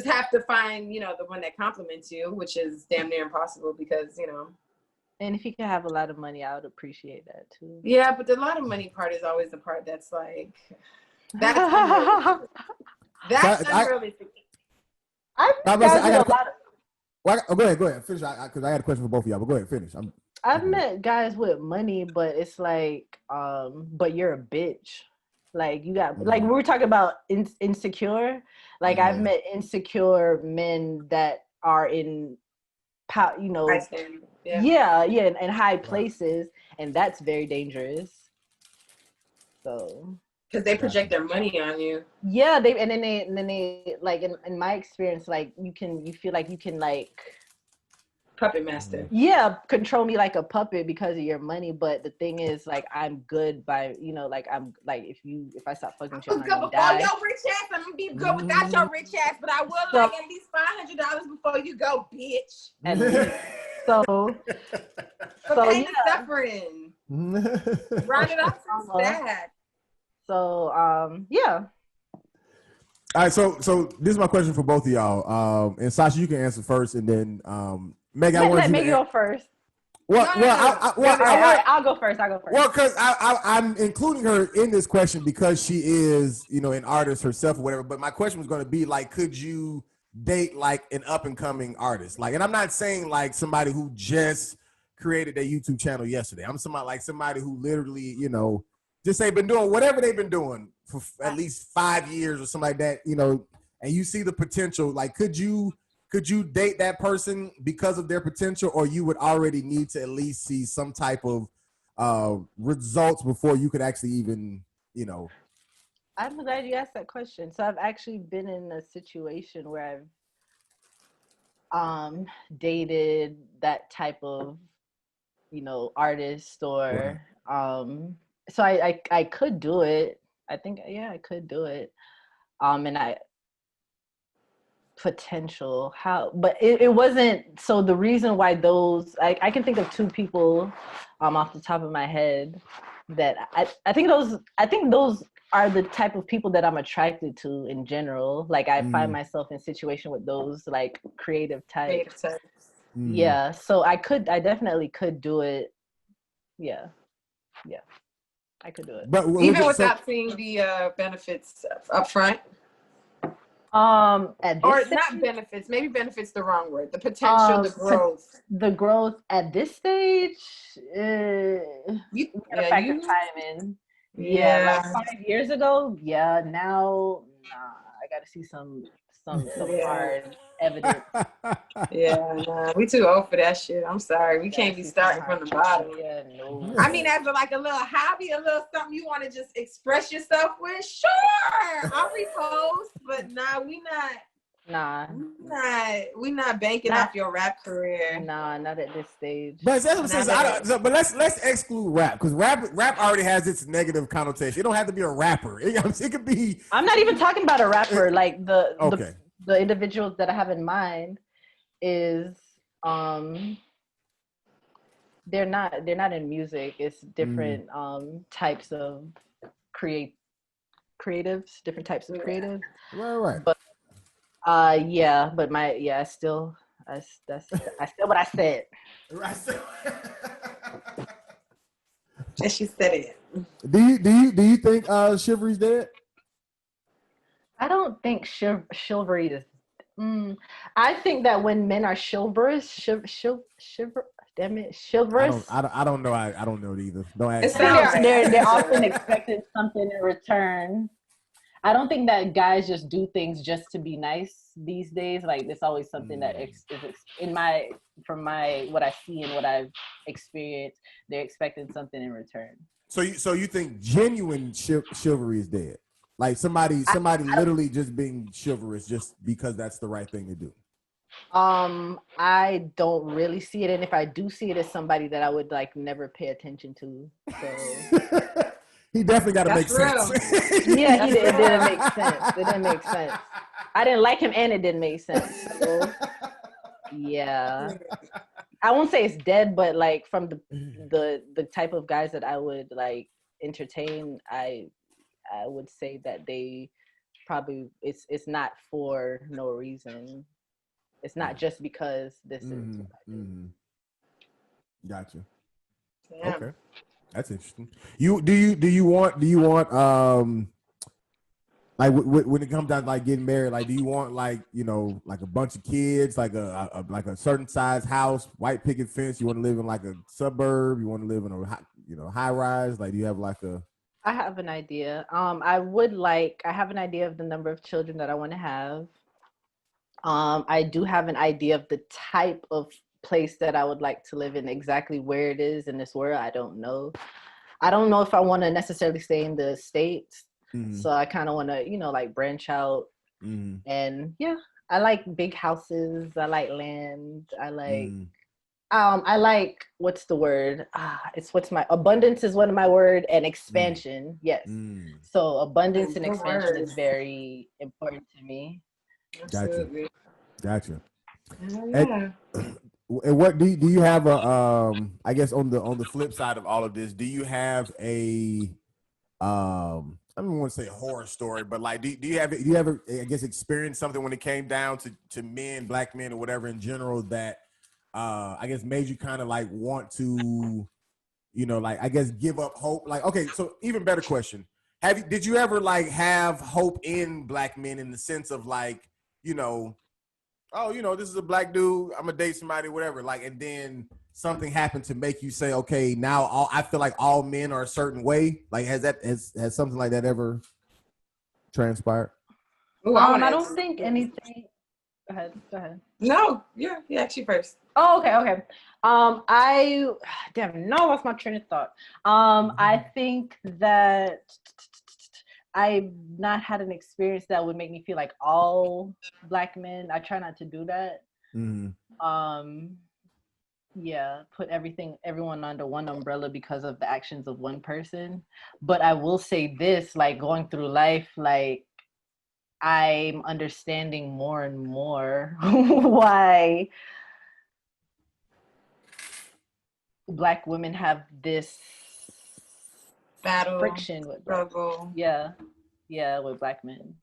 have to find, you know, the one that compliments you, which is damn near impossible because, you know. And if you can have a lot of money, I would appreciate that too. Yeah, but the lot of money part is always the part that's like, that's unrealistic. That's unrealistic. Go ahead, finish. Because I had a question for both of y'all, but go ahead, finish. I've met guys with money, but it's like, but you're a bitch. Like you got, like we were talking about insecure. Like I've met insecure men that are in, you know, in high places, and that's very dangerous. So. Because they project their money on you. Yeah, and then they like in my experience, like you feel like you can like puppet master. Yeah, control me like a puppet because of your money. But the thing is, like, I'm good by, you know, like I'm like if I stop fucking with you, I'm good before die. your rich ass. I'm gonna be good without your rich ass, but I will like at least $500 before you go, bitch. At least. So yeah. Suffering. Round it off sounds bad. So yeah. All right, so this is my question for both of y'all. And Sasha, you can answer first, and then Meggie, I want you to go first. I'll go first. Well, because I'm including her in this question because she is, you know, an artist herself or whatever. But my question was going to be like, could you date like an up and coming artist? Like, and I'm not saying like somebody who just created a YouTube channel yesterday. I'm somebody who literally, you know, just they've been doing whatever they've been doing for at least 5 years or something like that, you know, and you see the potential. Like, could you date that person because of their potential, or you would already need to at least see some type of results before you could actually even, you know? I'm glad you asked that question. So I've actually been in a situation where I've dated that type of, you know, artist or so I could do it. I think, yeah, I could do it. And but it wasn't. So the reason why those, I can think of two people off the top of my head that I think those are the type of people that I'm attracted to in general. Like I find myself in situation with those like creative types. Yeah. So I definitely could do it. Yeah. I could do it. But even without seeing the benefits up front? Or not benefits, maybe benefits the wrong word. The potential, the growth. The growth at this stage, factor time in. Yeah, like 5 years ago, yeah. Now, I got to see some hard evidence. Yeah, we too old for that shit. I'm sorry, we can't be starting from the bottom. Yeah, no. I mean, as like a little hobby, a little something you want to just express yourself with, sure, I'll repost. But we not banking off your rap career. Nah, not at this stage. But but let's exclude rap, because rap already has its negative connotation. It don't have to be a rapper. It could be. I'm not even talking about a rapper. Like the individuals that I have in mind is they're not in music. It's different types of creatives, different types of creatives. Right. But but I I said what I said. Right. And she said it. Do you think chivalry's dead? I don't think chivalry is. I think that when men are chivalrous, damn it, chivalrous. I don't know. I don't know it either. Don't ask It me. sounds They're often expecting something in return. I don't think that guys just do things just to be nice these days. Like there's always something that is from what I see and what I've experienced. They're expecting something in return. So you think genuine chivalry is dead? Like somebody literally just being chivalrous just because that's the right thing to do. I don't really see it, and if I do see it, as somebody that I would like never pay attention to. So he definitely got to make real. sense. Yeah, it didn't make sense. It didn't make sense. I didn't like him, and it didn't make sense. So, yeah, I won't say it's dead, but like from the type of guys that I would like entertain, I would say that they probably it's not for no reason. It's not just because this is what I do. Gotcha. Yeah. Okay, that's interesting. Do you want like when it comes down to like getting married, like do you want like like a bunch of kids, like a certain size house, white picket fence? You want to live in like a suburb? You want to live in a high rise? Like do you have like a? I have an idea. I have an idea of the number of children that I want to have. I do have an idea of the type of place that I would like to live in. Exactly where it is in this world, I don't know. I don't know if I want to necessarily stay in the States. So I kind of want to, like branch out. And yeah, I like big houses. I like land. I like what's the word? Abundance is one of my word, and expansion. Yes. So abundance and expansion is very important to me. Absolutely. Gotcha. Yeah. And what do you have I guess on the flip side of all of this, do you have a I don't want to say a horror story, but like do you ever I guess experience something when it came down to men, black men or whatever in general that I guess made you kind of like want to like I guess give up hope? Like okay, so even better question. Did you ever like have hope in black men in the sense of like, this is a black dude, I'm gonna date somebody, whatever. Like, and then something happened to make you say, okay, now I feel like all men are a certain way. Like, has something like that ever transpired? Ooh, I don't think anything. Go ahead. No, yeah, actually first. Oh, okay. I lost my train of thought. I think that I've not had an experience that would make me feel like all black men. I try not to do that. Put everyone under one umbrella because of the actions of one person. But I will say this, like going through life, like I'm understanding more and more why black women have this battle friction with struggle. With black men.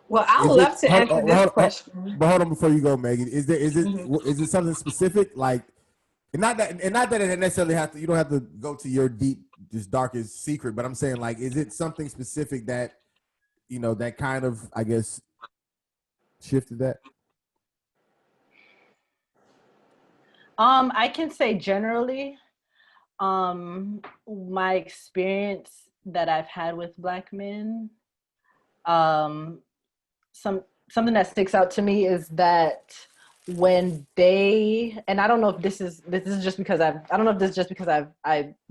Well, I would love to answer this question. But hold on, before you go, Megan, is it something specific? Like, and not that it necessarily you don't have to go to your just darkest secret, but I'm saying like, is it something specific that that kind of, I guess, shifted that? I can say generally, my experience that I've had with black men, something that sticks out to me is that when they, and I don't know if this is just because I've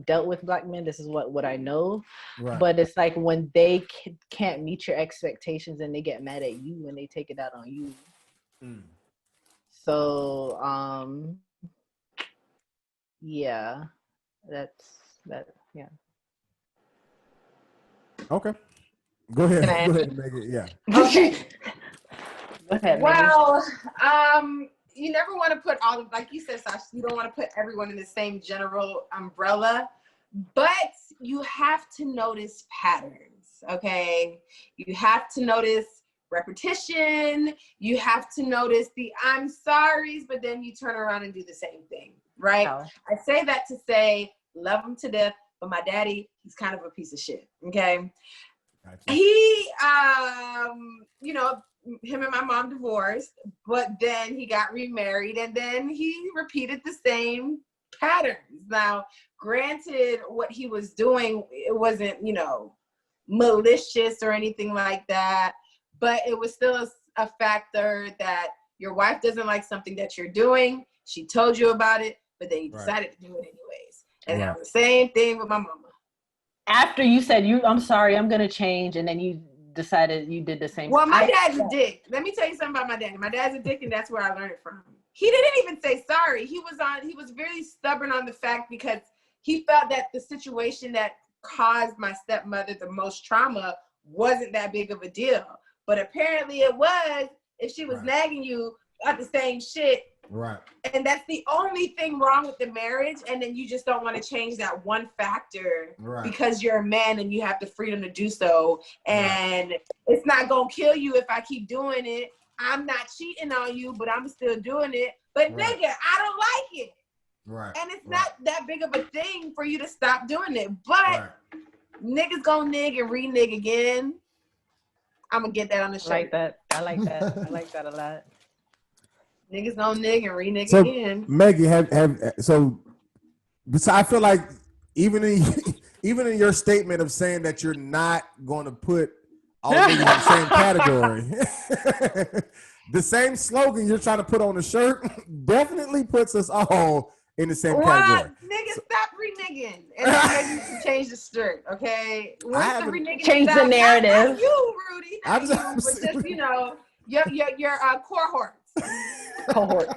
dealt with black men, this is what I know, right. But it's like when they can't meet your expectations and they get mad at you and they take it out on you. So that's yeah. Okay. Go ahead, Meggie. Yeah. Okay. Go ahead, well, you never want to put all of, like you said, Sasha, you don't want to put everyone in the same general umbrella, but you have to notice patterns, okay? You have to notice repetition. You have to notice the I'm sorry's, but then you turn around and do the same thing, right? Oh. I say that to say, love him to death, but my daddy, he's kind of a piece of shit, okay? Gotcha. He, you know, him and my mom divorced, but then he got remarried, and then he repeated the same patterns. Now, granted, what he was doing, it wasn't, you know, malicious or anything like that, but it was still a factor that your wife doesn't like something that you're doing. She told you about it, but then you decided to do it anyways. And that was the same thing with my mama. After you said, I'm sorry, I'm going to change, and then you decided you did the same. Well, my dad's a dick. Let me tell you something about my dad. My dad's a dick, and that's where I learned it from. He didn't even say sorry. He was very stubborn on the fact because he felt that the situation that caused my stepmother the most trauma wasn't that big of a deal. But apparently it was if she was nagging you about the same shit. Right. And that's the only thing wrong with the marriage. And then you just don't want to change that one factor because you're a man and you have the freedom to do so. And it's not going to kill you if I keep doing it. I'm not cheating on you, but I'm still doing it. But nigga, I don't like it. Right. And it's not that big of a thing for you to stop doing it. But niggas gonna nig and re-nig again. I'm gonna get that on the shirt. I like that. I like that. I like that a lot. Niggas gonna nig and re-nig again. Meggie, I feel like even in your statement of saying that you're not going to put all niggas in the same category, the same slogan you're trying to put on the shirt definitely puts us all in the same category. Niggas, stop re-nigging. And then you can change the shirt, okay? Change the narrative. Not you, Rudy. Not you, but just, you know, your cohorts. Cohort.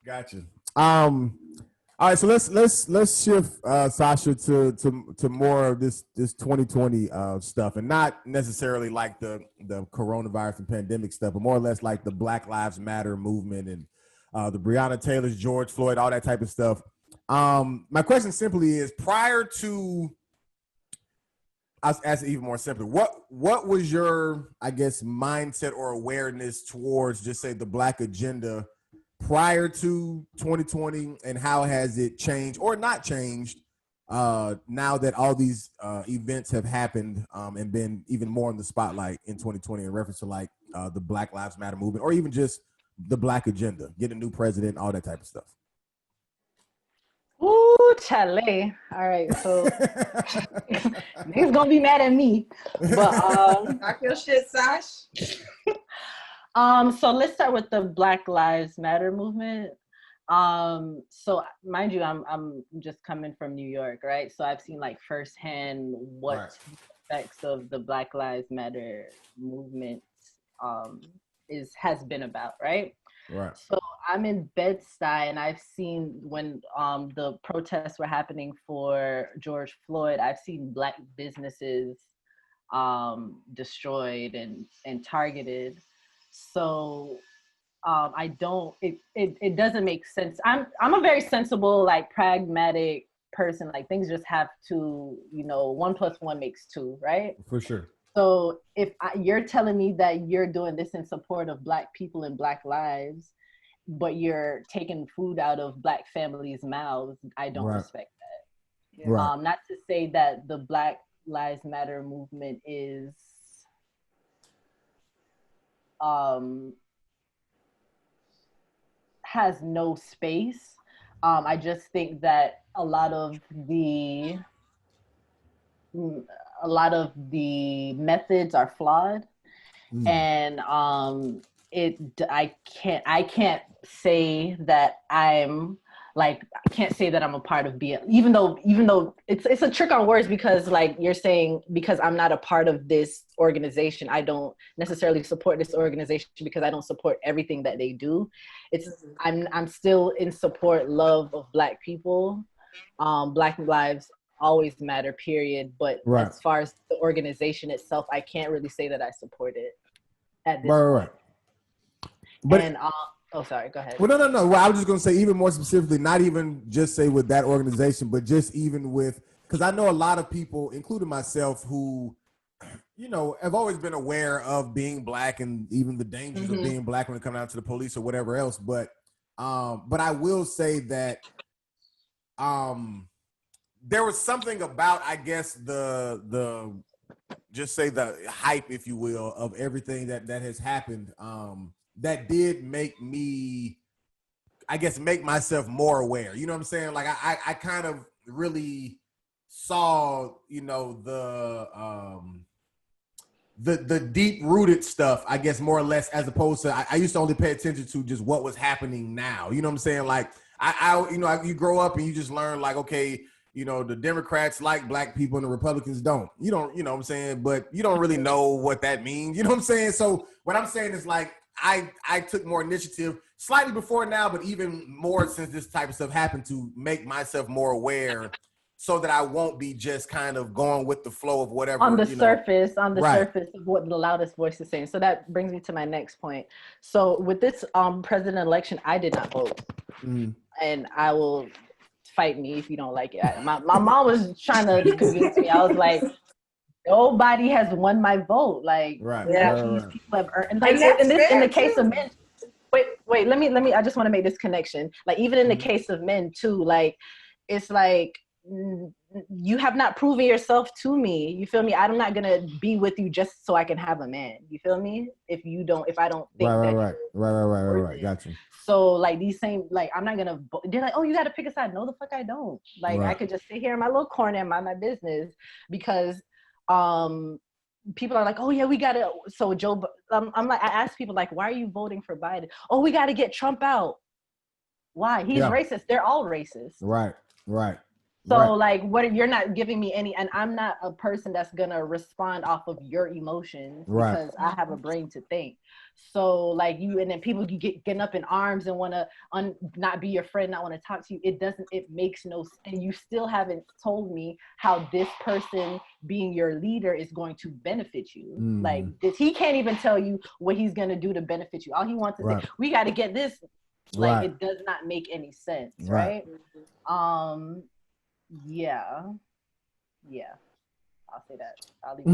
Gotcha. All right, so let's shift Sasha to more of this 2020 stuff, and not necessarily like the coronavirus and pandemic stuff, but more or less like the Black Lives Matter movement and the Breonna Taylor's, George Floyd, all that type of stuff. My question simply is, prior to, I'll ask it even more simply, what was your, I guess, mindset or awareness towards, just say, the Black agenda prior to 2020, and how has it changed or not changed now that all these events have happened and been even more in the spotlight in 2020 in reference to like the Black Lives Matter movement, or even just the Black agenda, get a new president, all that type of stuff? Ooh, chale. All right, so niggas gonna be mad at me, but talk your shit, Sash. So let's start with the Black Lives Matter movement. So mind you, I'm just coming from New York, right? So I've seen like firsthand what effects of the Black Lives Matter movement has been about, right? Right. So I'm in Bed-Stuy, and I've seen when the protests were happening for George Floyd, I've seen Black businesses destroyed and targeted. So it doesn't make sense. I'm a very sensible, like, pragmatic person. Like, things just have to, 1 + 1 makes 2, right? For sure. So if you're telling me that you're doing this in support of Black people and Black lives, but you're taking food out of Black families' mouths, I don't respect that. Right. Not to say that the Black Lives Matter movement is has no space. I just think that a lot of the methods are flawed, and I can't say that I'm like, I can't say that I'm a part of BL, even though it's a trick on words, because like you're saying, because I'm not a part of this organization, I don't necessarily support this organization because I don't support everything that they do. I'm still in support, love of Black people. Black lives always matter, period. But as far as the organization itself, I can't really say that I support it at this point. Right. But, and oh, sorry, go ahead. Well, no. Well, I was just going to say, even more specifically, not even just say with that organization, but just even with, because I know a lot of people, including myself, who have always been aware of being black and even the dangers of being black when it comes down to the police or whatever else. But I will say that there was something about, I guess, the just say the hype, if you will, of everything that has happened that did make me, I guess, make myself more aware. You know what I'm saying? Like I kind of really saw, the deep rooted stuff, I guess, more or less, as opposed to I used to only pay attention to just what was happening now. You know what I'm saying? Like you grow up and you just learn like, okay, the Democrats like black people and the Republicans don't. You don't, you know what I'm saying? But you don't really know what that means. You know what I'm saying? So what I'm saying is like I took more initiative slightly before now, but even more since this type of stuff happened, to make myself more aware so that I won't be just kind of going with the flow of whatever. On the surface of what the loudest voice is saying. So that brings me to my next point. So with this president election, I did not vote. And I will fight me if you don't like it. My mom was trying to convince me. I was like, nobody has won my vote. Like, these people have earned. And like in the case of men, wait, let me. I just want to make this connection. Like, even in the case of men too, like, it's like, you have not proven yourself to me. You feel me? I'm not gonna be with you just so I can have a man. You feel me? If I don't think right. Got you. So like these same, like, I'm not gonna. They're like, oh, you got to pick a side. No, the fuck I don't. Like, I could just sit here in my little corner and mind my business, because people are like, oh yeah, we gotta. So I'm like, I ask people like, why are you voting for Biden? Oh, we got to get Trump out. Why? He's racist. They're all racist. Right. So like, you're not giving me any, and I'm not a person that's gonna respond off of your emotions, because I have a brain to think. So like and then people getting up in arms and want to not be your friend, not want to talk to you. It makes no sense. And you still haven't told me how this person being your leader is going to benefit you. Like he can't even tell you what he's gonna do to benefit you. All he wants to say, we got to get this. Like, it does not make any sense, right? Yeah. I'll say that. I'll leave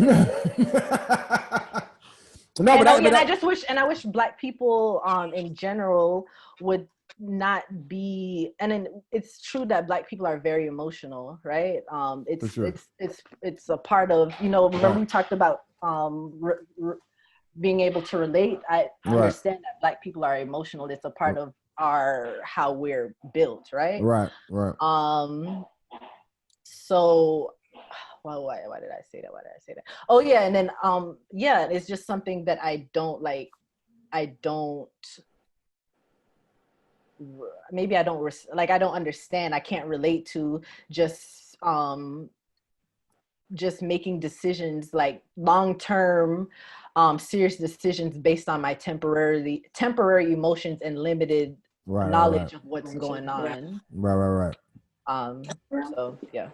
it. I wish Black people in general would not be, and then it's true that Black people are very emotional, right? It's a part of, remember we talked about being able to relate. I understand that Black people are emotional. It's a part of how we're built, right? Right. So, why did I say that? Oh yeah, and then it's just something that I don't like. I don't understand. I can't relate to just making decisions, like long-term, serious decisions based on my temporary emotions and limited knowledge of what's going on. Right. So yeah.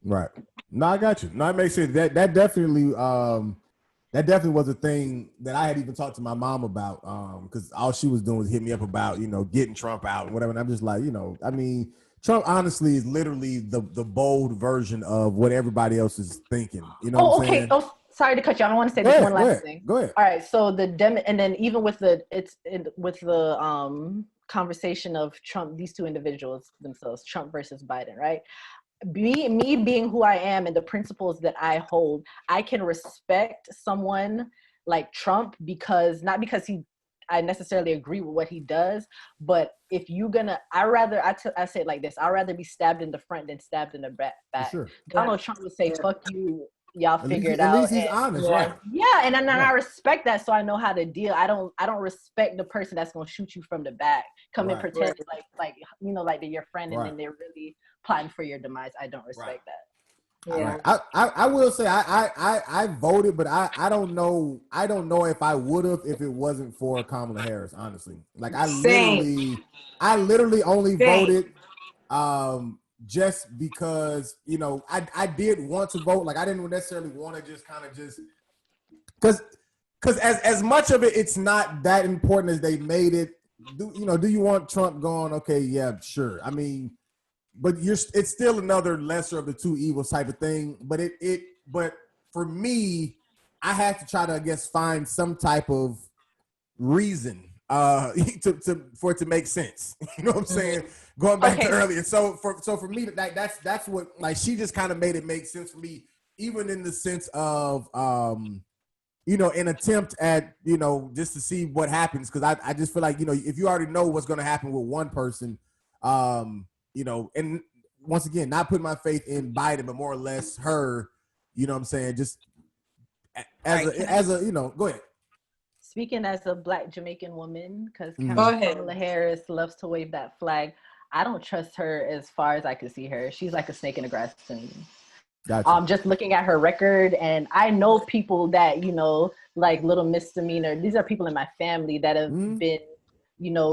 Right. No, I got you. No, it makes sense. That definitely was a thing that I had even talked to my mom about, because all she was doing was hit me up about, getting Trump out and whatever. And I'm just like, I mean, Trump honestly is literally the bold version of what everybody else is thinking. You know what I'm saying? Oh, sorry to cut you. I want to say this one last thing. Go ahead. All right. So and then even with the conversation of Trump, these two individuals themselves, Trump versus Biden, right? Me being who I am and the principles that I hold, I can respect someone like Trump not because I necessarily agree with what he does, but if you're gonna, I say it like this: I'd rather be stabbed in the front than stabbed in the back. Sure. Donald Trump would say, "Fuck you, y'all figure it out." At least he's honest, right? Yeah, and then I respect that, so I know how to deal. I don't respect the person that's gonna shoot you from the back, come and pretend like they're your friend, and then they're really plotting for your demise. I don't respect that. Yeah. I will say I voted, but I don't know if I would have if it wasn't for Kamala Harris, honestly. Like I literally only voted just because, I did want to vote. Like I didn't necessarily want to just kind of because as much of it's not that important as they made it. Do you want Trump gone? Okay, yeah, sure. I mean, but it's still another lesser of the two evils type of thing. But but for me, I had to try to, I guess, find some type of reason for it to make sense. You know what I'm saying? Going back to earlier. So for me, that's what, like, she just kind of made it make sense for me, even in the sense of an attempt at, just to see what happens. Cause I just feel like, if you already know what's going to happen with one person, and once again, not putting my faith in Biden, but more or less her, you know what I'm saying? Just as a, go ahead. Speaking as a Black Jamaican woman, because Kamala Harris loves to wave that flag, I don't trust her as far as I can see her. She's like a snake in the grass to me. Gotcha. Just looking at her record, and I know people that, like little misdemeanor. These are people in my family that have been,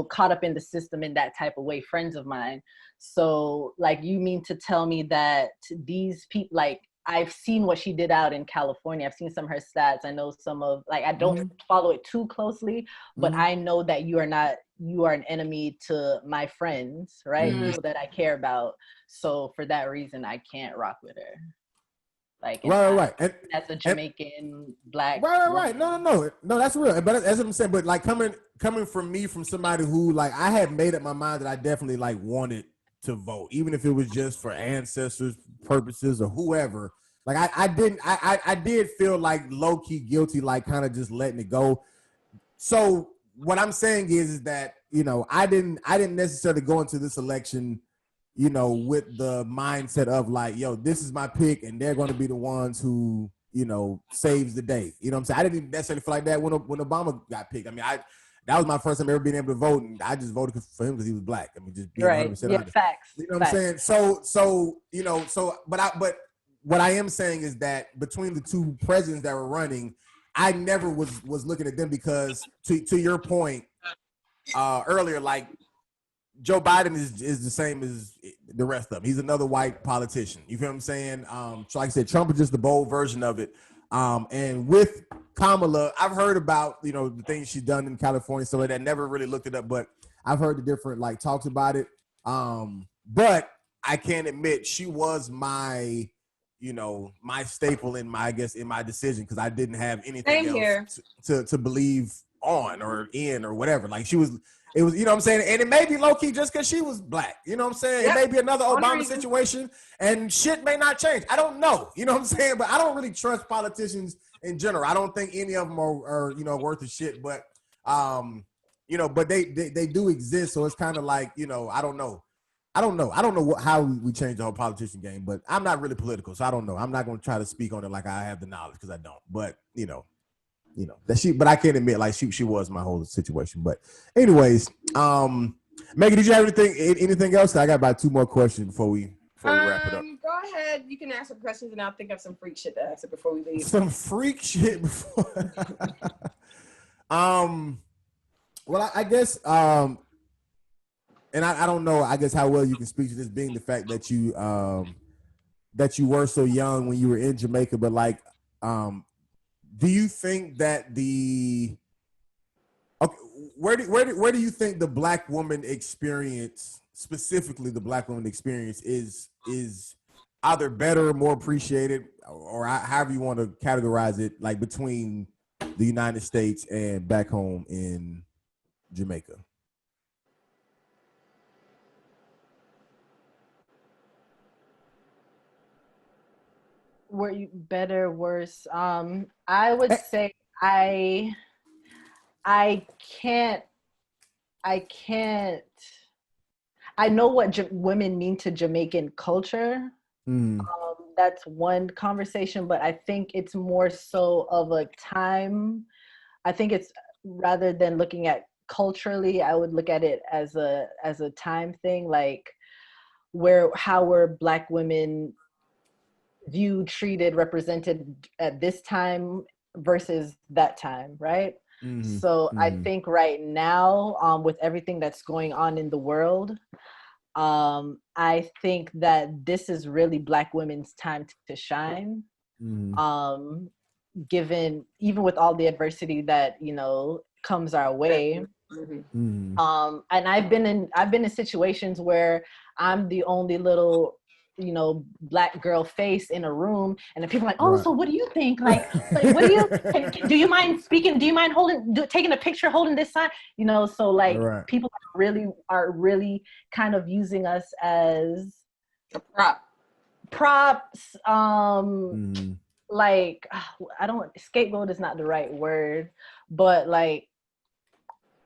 caught up in the system in that type of way, friends of mine. So, like, you mean to tell me that these people, like, I've seen what she did out in California. I've seen some of her stats. I know some of, like, I don't follow it too closely, but I know that you are an enemy to my friends, right? People that I care about. So for that reason, I can't rock with her. Like, right. And as a Jamaican Black. Right. No, that's real. But as I'm saying, but like coming from me, from somebody who, like, I had made up my mind that I definitely, like, wanted to vote, even if it was just for ancestors purposes or whoever. Like, I did feel like low key guilty, like, kind of just letting it go. So what I'm saying is that, I didn't necessarily go into this election, with the mindset of, like, yo, this is my pick and they're going to be the ones who, saves the day. You know what I'm saying? I didn't even necessarily feel like that when Obama got picked. I mean, that was my first time ever being able to vote, and I just voted for him because he was Black. I mean, just being 100% honest. Facts. You know what I'm saying? But what I am saying is that between the two presidents that were running, I never was looking at them because, to your point earlier, like, Joe Biden is the same as the rest of them. He's another white politician. You feel what I'm saying? So like I said, Trump is just the bold version of it. And with Kamala, I've heard about, the things she's done in California, so that never really looked it up, but I've heard the different, like, talks about it. But I can't admit she was my, my staple in my decision, because I didn't have anything else to believe on or in or whatever. Like, it was, you know what I'm saying? And it may be low key just because she was Black. You know what I'm saying? Yep. It may be another Obama situation and shit may not change. I don't know. You know what I'm saying? But I don't really trust politicians in general. I don't think any of them are worth a shit. But, but they do exist. So it's kind of like, I don't know. I don't know how we change the whole politician game, but I'm not really political. So I don't know. I'm not going to try to speak on it like I have the knowledge, because I don't. But, that but I can't admit, like, she was my whole situation. But anyways, Meggie, did you have anything else? I got about 2 more questions before we wrap it up. Go ahead. You can ask some questions, and I'll think of some freak shit to ask before we leave. Some freak shit before. Well, I guess, and I don't know, I guess, how well you can speak to this, being the fact that you were so young when you were in Jamaica, but, like, do you think that where do you think the Black woman experience, specifically the Black woman experience, is either better or more appreciated, or however you want to categorize it, like, between the United States and back home in Jamaica? Were you better, worse? I would say I can't. I know what women mean to Jamaican culture. That's one conversation, but I think it's more so of a time. I think it's, rather than looking at culturally, I would look at it as a time thing, like how were Black women viewed, treated, represented at this time versus that time, right? So I think right now, with everything that's going on in the world, I think that this is really Black women's time to shine. Given, even with all the adversity that comes our way. And I've been in situations where I'm the only little you know, Black girl face in a room, and then people are like, oh, so what do you think? Like what do you, do you mind speaking? Do you mind taking a picture, holding this sign? You know, so like people are really kind of using us as a props. Like, scapegoat is not the right word, but like,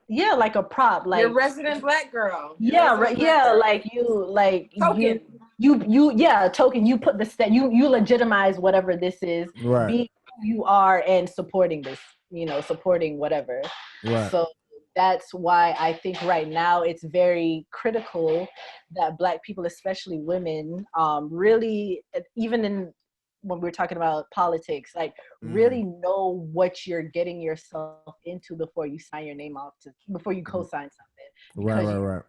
yeah, like a prop, like your resident Black girl. Like token. Token. You put you legitimize whatever this is, being who you are and supporting this, you know, supporting whatever. So that's why I think right now it's very critical that Black people, especially women, really, even in when we're talking about politics, like really know what you're getting yourself into before you sign your name off before you co-sign something. Because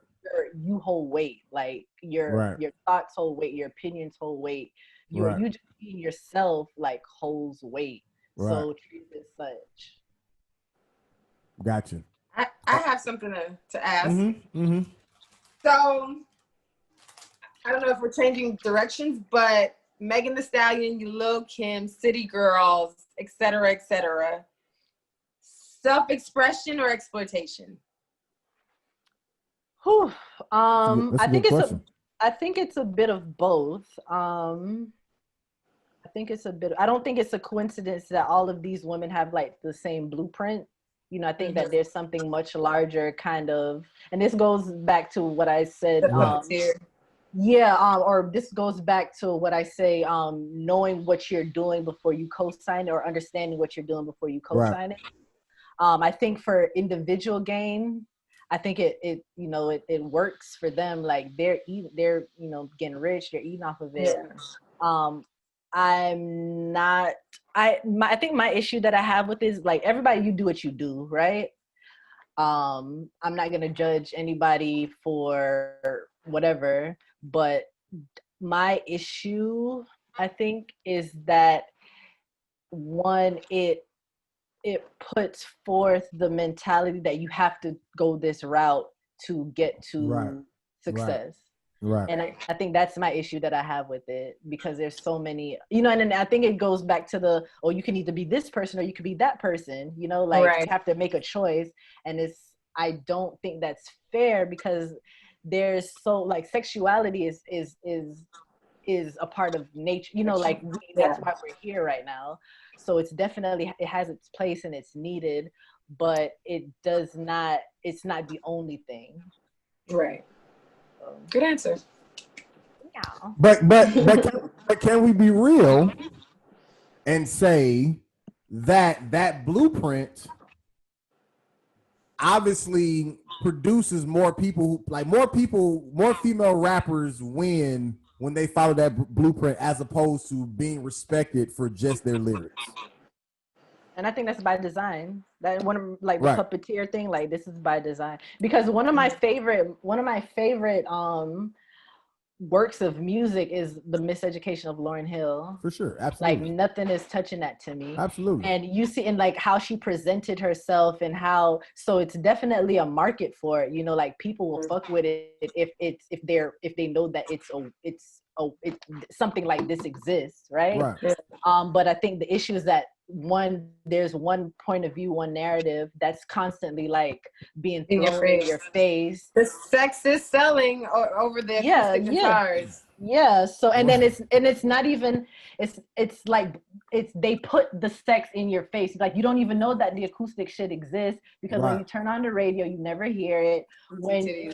you hold weight, like your thoughts hold weight, your opinions hold weight. You just being yourself like holds weight. So treat it as such. Gotcha. I have something to ask. So I don't know if we're changing directions, but Megan Thee Stallion, Lil Kim, City Girls, etc., etc. Self-expression or exploitation? I think it's a bit of both. I don't think it's a coincidence that all of these women have like the same blueprint. You know, I think that there's something much larger kind of, and this goes back to what I said. Or this goes back to what I say, knowing what you're doing before you co-sign it, or understanding what you're doing before you co-sign it. I think for individual gain, I think it works for them. Like they're you know, getting rich, they're eating off of it. I think my issue that I have with is like, everybody, you do what you do, right? I'm not gonna judge anybody for whatever, but my issue, I think, is that one, it puts forth the mentality that you have to go this route to get to success. And I think that's my issue that I have with it, because there's so many, you know, and then I think it goes back to you can either be this person or you could be that person, you know, like you have to make a choice. And I don't think that's fair, because there's so like sexuality is a part of nature, you know, like that's why we're here right now. So it's definitely, it has its place and it's needed, but it's not the only thing. Right. Good answer. Yeah. But can we be real and say that blueprint obviously produces more people, more female rappers win when they follow that blueprint, as opposed to being respected for just their lyrics? And I think that's by design. That one of like the puppeteer thing, like this is by design. Because one of my favorite works of music is The Miseducation of Lauryn Hill. For sure, absolutely. Like nothing is touching that to me. Absolutely. And you see in like how she presented herself and how, so it's definitely a market for it. You know, like people will fuck with it if they know that it's something like this exists, right? But I think the issue is that there's one point of view, one narrative that's constantly like being thrown in your face. The sex is selling over the acoustic guitars. Yeah. So and then it's not even it's like they put the sex in your face. Like you don't even know that the acoustic shit exists, because when you turn on the radio, you never hear it. When you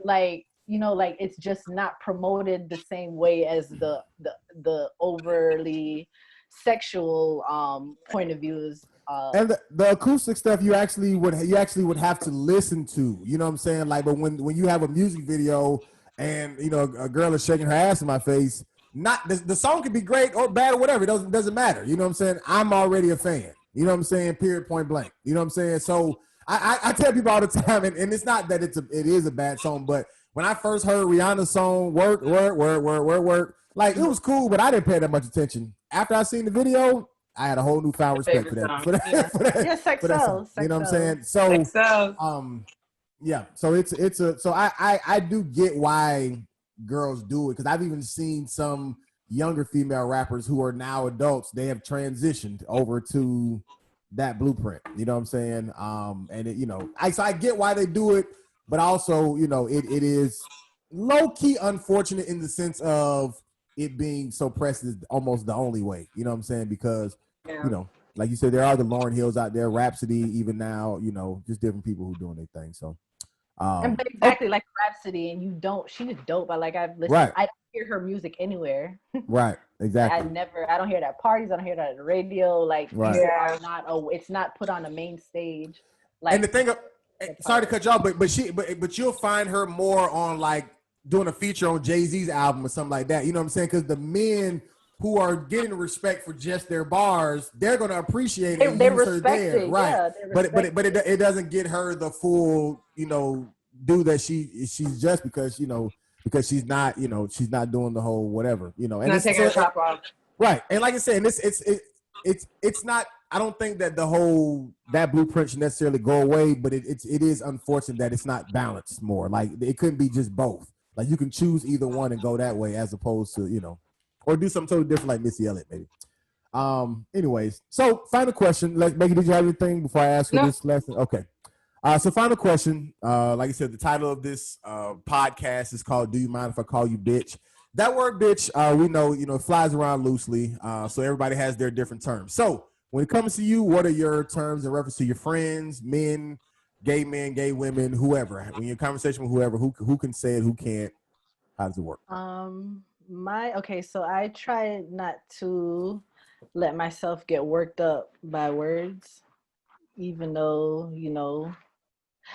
like, you know, like it's just not promoted the same way as the overly sexual point of views. And the acoustic stuff you actually would have to listen to, you know what I'm saying? Like, but when you have a music video and you know a girl is shaking her ass in my face, not the song could be great or bad or whatever, it doesn't matter. You know what I'm saying? I'm already a fan. You know what I'm saying? Period, point blank. You know what I'm saying? So I tell people all the time, and it's not that it is a bad song, but when I first heard Rihanna's song "Work," like it was cool, but I didn't pay that much attention. After I seen the video, I had a whole newfound respect for that. Sex sells. You know what I'm saying? So, yeah. So so I do get why girls do it, because I've even seen some younger female rappers who are now adults. They have transitioned over to that blueprint. You know what I'm saying? And it, you know, so I get why they do it, but also, you know, it is low key unfortunate in the sense of it being so pressed is almost the only way. You know what I'm saying? Because you know, like you said, there are the Lauryn Hills out there, Rhapsody, even now, you know, just different people who doing their thing. So, but exactly like Rhapsody, and she's dope. I've listened. Right. I don't hear her music anywhere. Right. Exactly. I don't hear that at parties. I don't hear that at the radio. Like, right. It's not put on a main stage. Like, and the thing, sorry to cut you off, but you'll find her more on like doing a feature on Jay-Z's album or something like that. You know what I'm saying? Because the men who are getting respect for just their bars, they're going to appreciate it. They respect it, right? Yeah, but it doesn't get her the full, you know, due that she's just because, you know, because she's not, you know, she's not doing the whole whatever, you know, and not taking her top off. Right, and like I said, it's not. I don't think that that blueprint should necessarily go away, but it is unfortunate that it's not balanced more. Like it couldn't be just both. Like you can choose either one and go that way, as opposed to, you know, or do something totally different like Missy Elliott, maybe. Anyways, so final question. Meggie, did you have anything before I ask you this lesson? Okay. So final question. Like I said, the title of this podcast is called "Do You Mind If I Call You Bitch?" That word "bitch," we know, you know, it flies around loosely. So everybody has their different terms. So when it comes to you, what are your terms in reference to your friends, men, gay women, whoever? When you're in conversation with whoever, who can say it, who can't? How does it work? So I try not to let myself get worked up by words, even though, you know,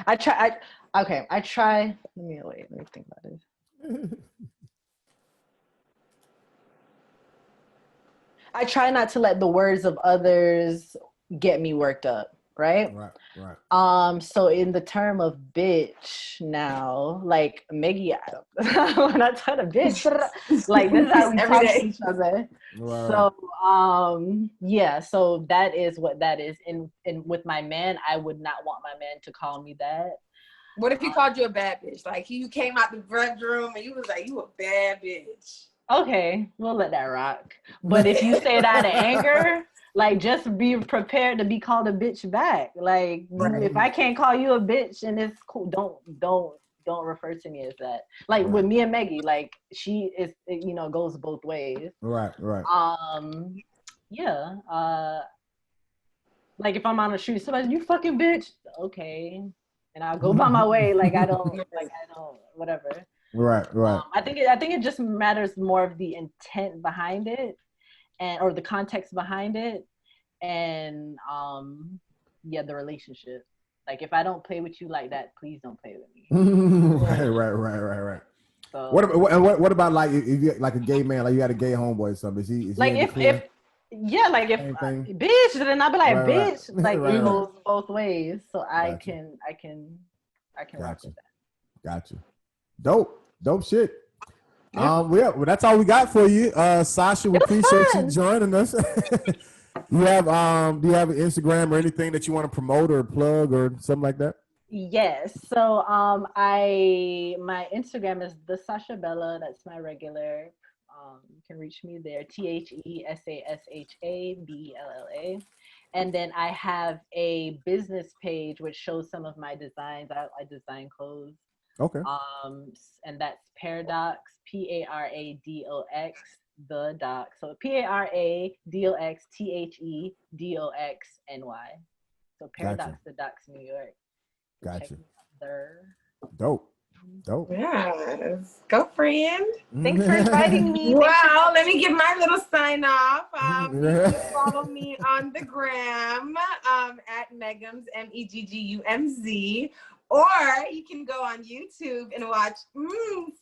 I try. Let me think about it. I try not to let the words of others get me worked up, right? Right. So in the term of bitch now, like Meggie, when I tell a bitch, like this is how we talk to each other. Right. So yeah, so that is what that is. And with my man, I would not want my man to call me that. What if he called you a bad bitch? Like you came out the bedroom and you was like, you a bad bitch. Okay, we'll let that rock. But if you say it out of anger, like just be prepared to be called a bitch back. Like if I can't call you a bitch and it's cool, don't refer to me as that. Like with me and Meggie, like she is, you know, goes both ways. Right. Yeah. Like if I'm on the street, somebody, you fucking bitch. Okay. And I'll go by my way. Like I don't, whatever. Right. I think it just matters more of the intent behind it, or the context behind it, and the relationship. Like if I don't play with you like that, please don't play with me. Right. So, what about like if you like a gay man, like you got a gay homeboy or something? Is like if bitch, then I'll be like bitch. Right. Like it goes both ways, so I can rock with that. Gotcha. Dope shit. Well, that's all we got for you, Sasha. We appreciate you joining us. Do you have an Instagram or anything that you want to promote or plug or something like that? Yes. So my Instagram is the Sasha Bella. That's my regular. You can reach me there. TheSashaBella. And then I have a business page which shows some of my designs. I design clothes. Okay. And that's Paradox, Paradox, the doc. So PARADOX THEDOXNY. So Paradox, the Docs, New York. Gotcha. There. Dope. Yes. Go, friend. Thanks for inviting me. Well, let me give my little sign off. You can follow me on the gram at Meggums, MEGGUMZ. Or you can go on YouTube and watch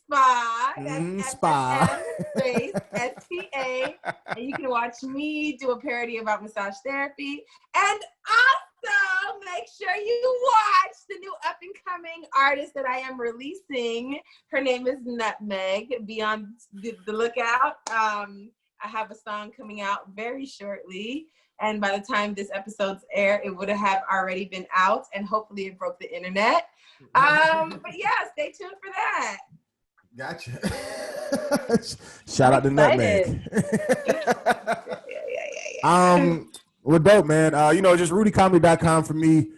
Spa. That's Spa. Space SPA. And you can watch me do a parody about massage therapy. And also make sure you watch the new up and coming artist that I am releasing. Her name is Nutmeg. Be on the lookout. I have a song coming out very shortly. And by the time this episode's air, it would have already been out, and hopefully it broke the internet. But yeah, stay tuned for that. Gotcha. Shout out to Nutmeg. We're dope, man. Just rudycomedy.com for me.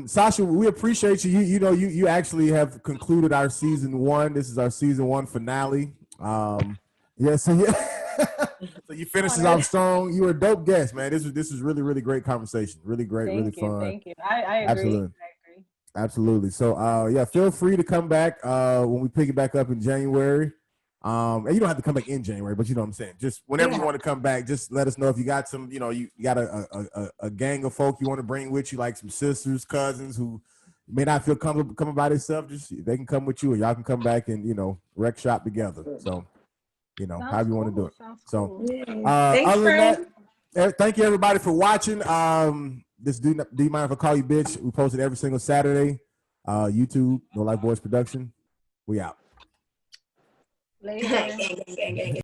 Sasha, we appreciate you. You actually have concluded our season 1. This is our season 1 finale. So you finished us off strong. You were a dope guest, man. This is really, really great conversation. Really great, really fun. Thank you. I agree. Absolutely. So feel free to come back when we pick it back up in January. And you don't have to come back in January, but you know what I'm saying. Just whenever you want to come back, just let us know if you got some, you got a gang of folk you want to bring with you, like some sisters, cousins who may not feel comfortable coming by themselves. Just they can come with you, and y'all can come back and wreck shop together. So however you want to do it. So other than that, thank you everybody for watching. This do you mind if I call you bitch? We post it every single Saturday. YouTube, No Life Boys Production. We out. Later.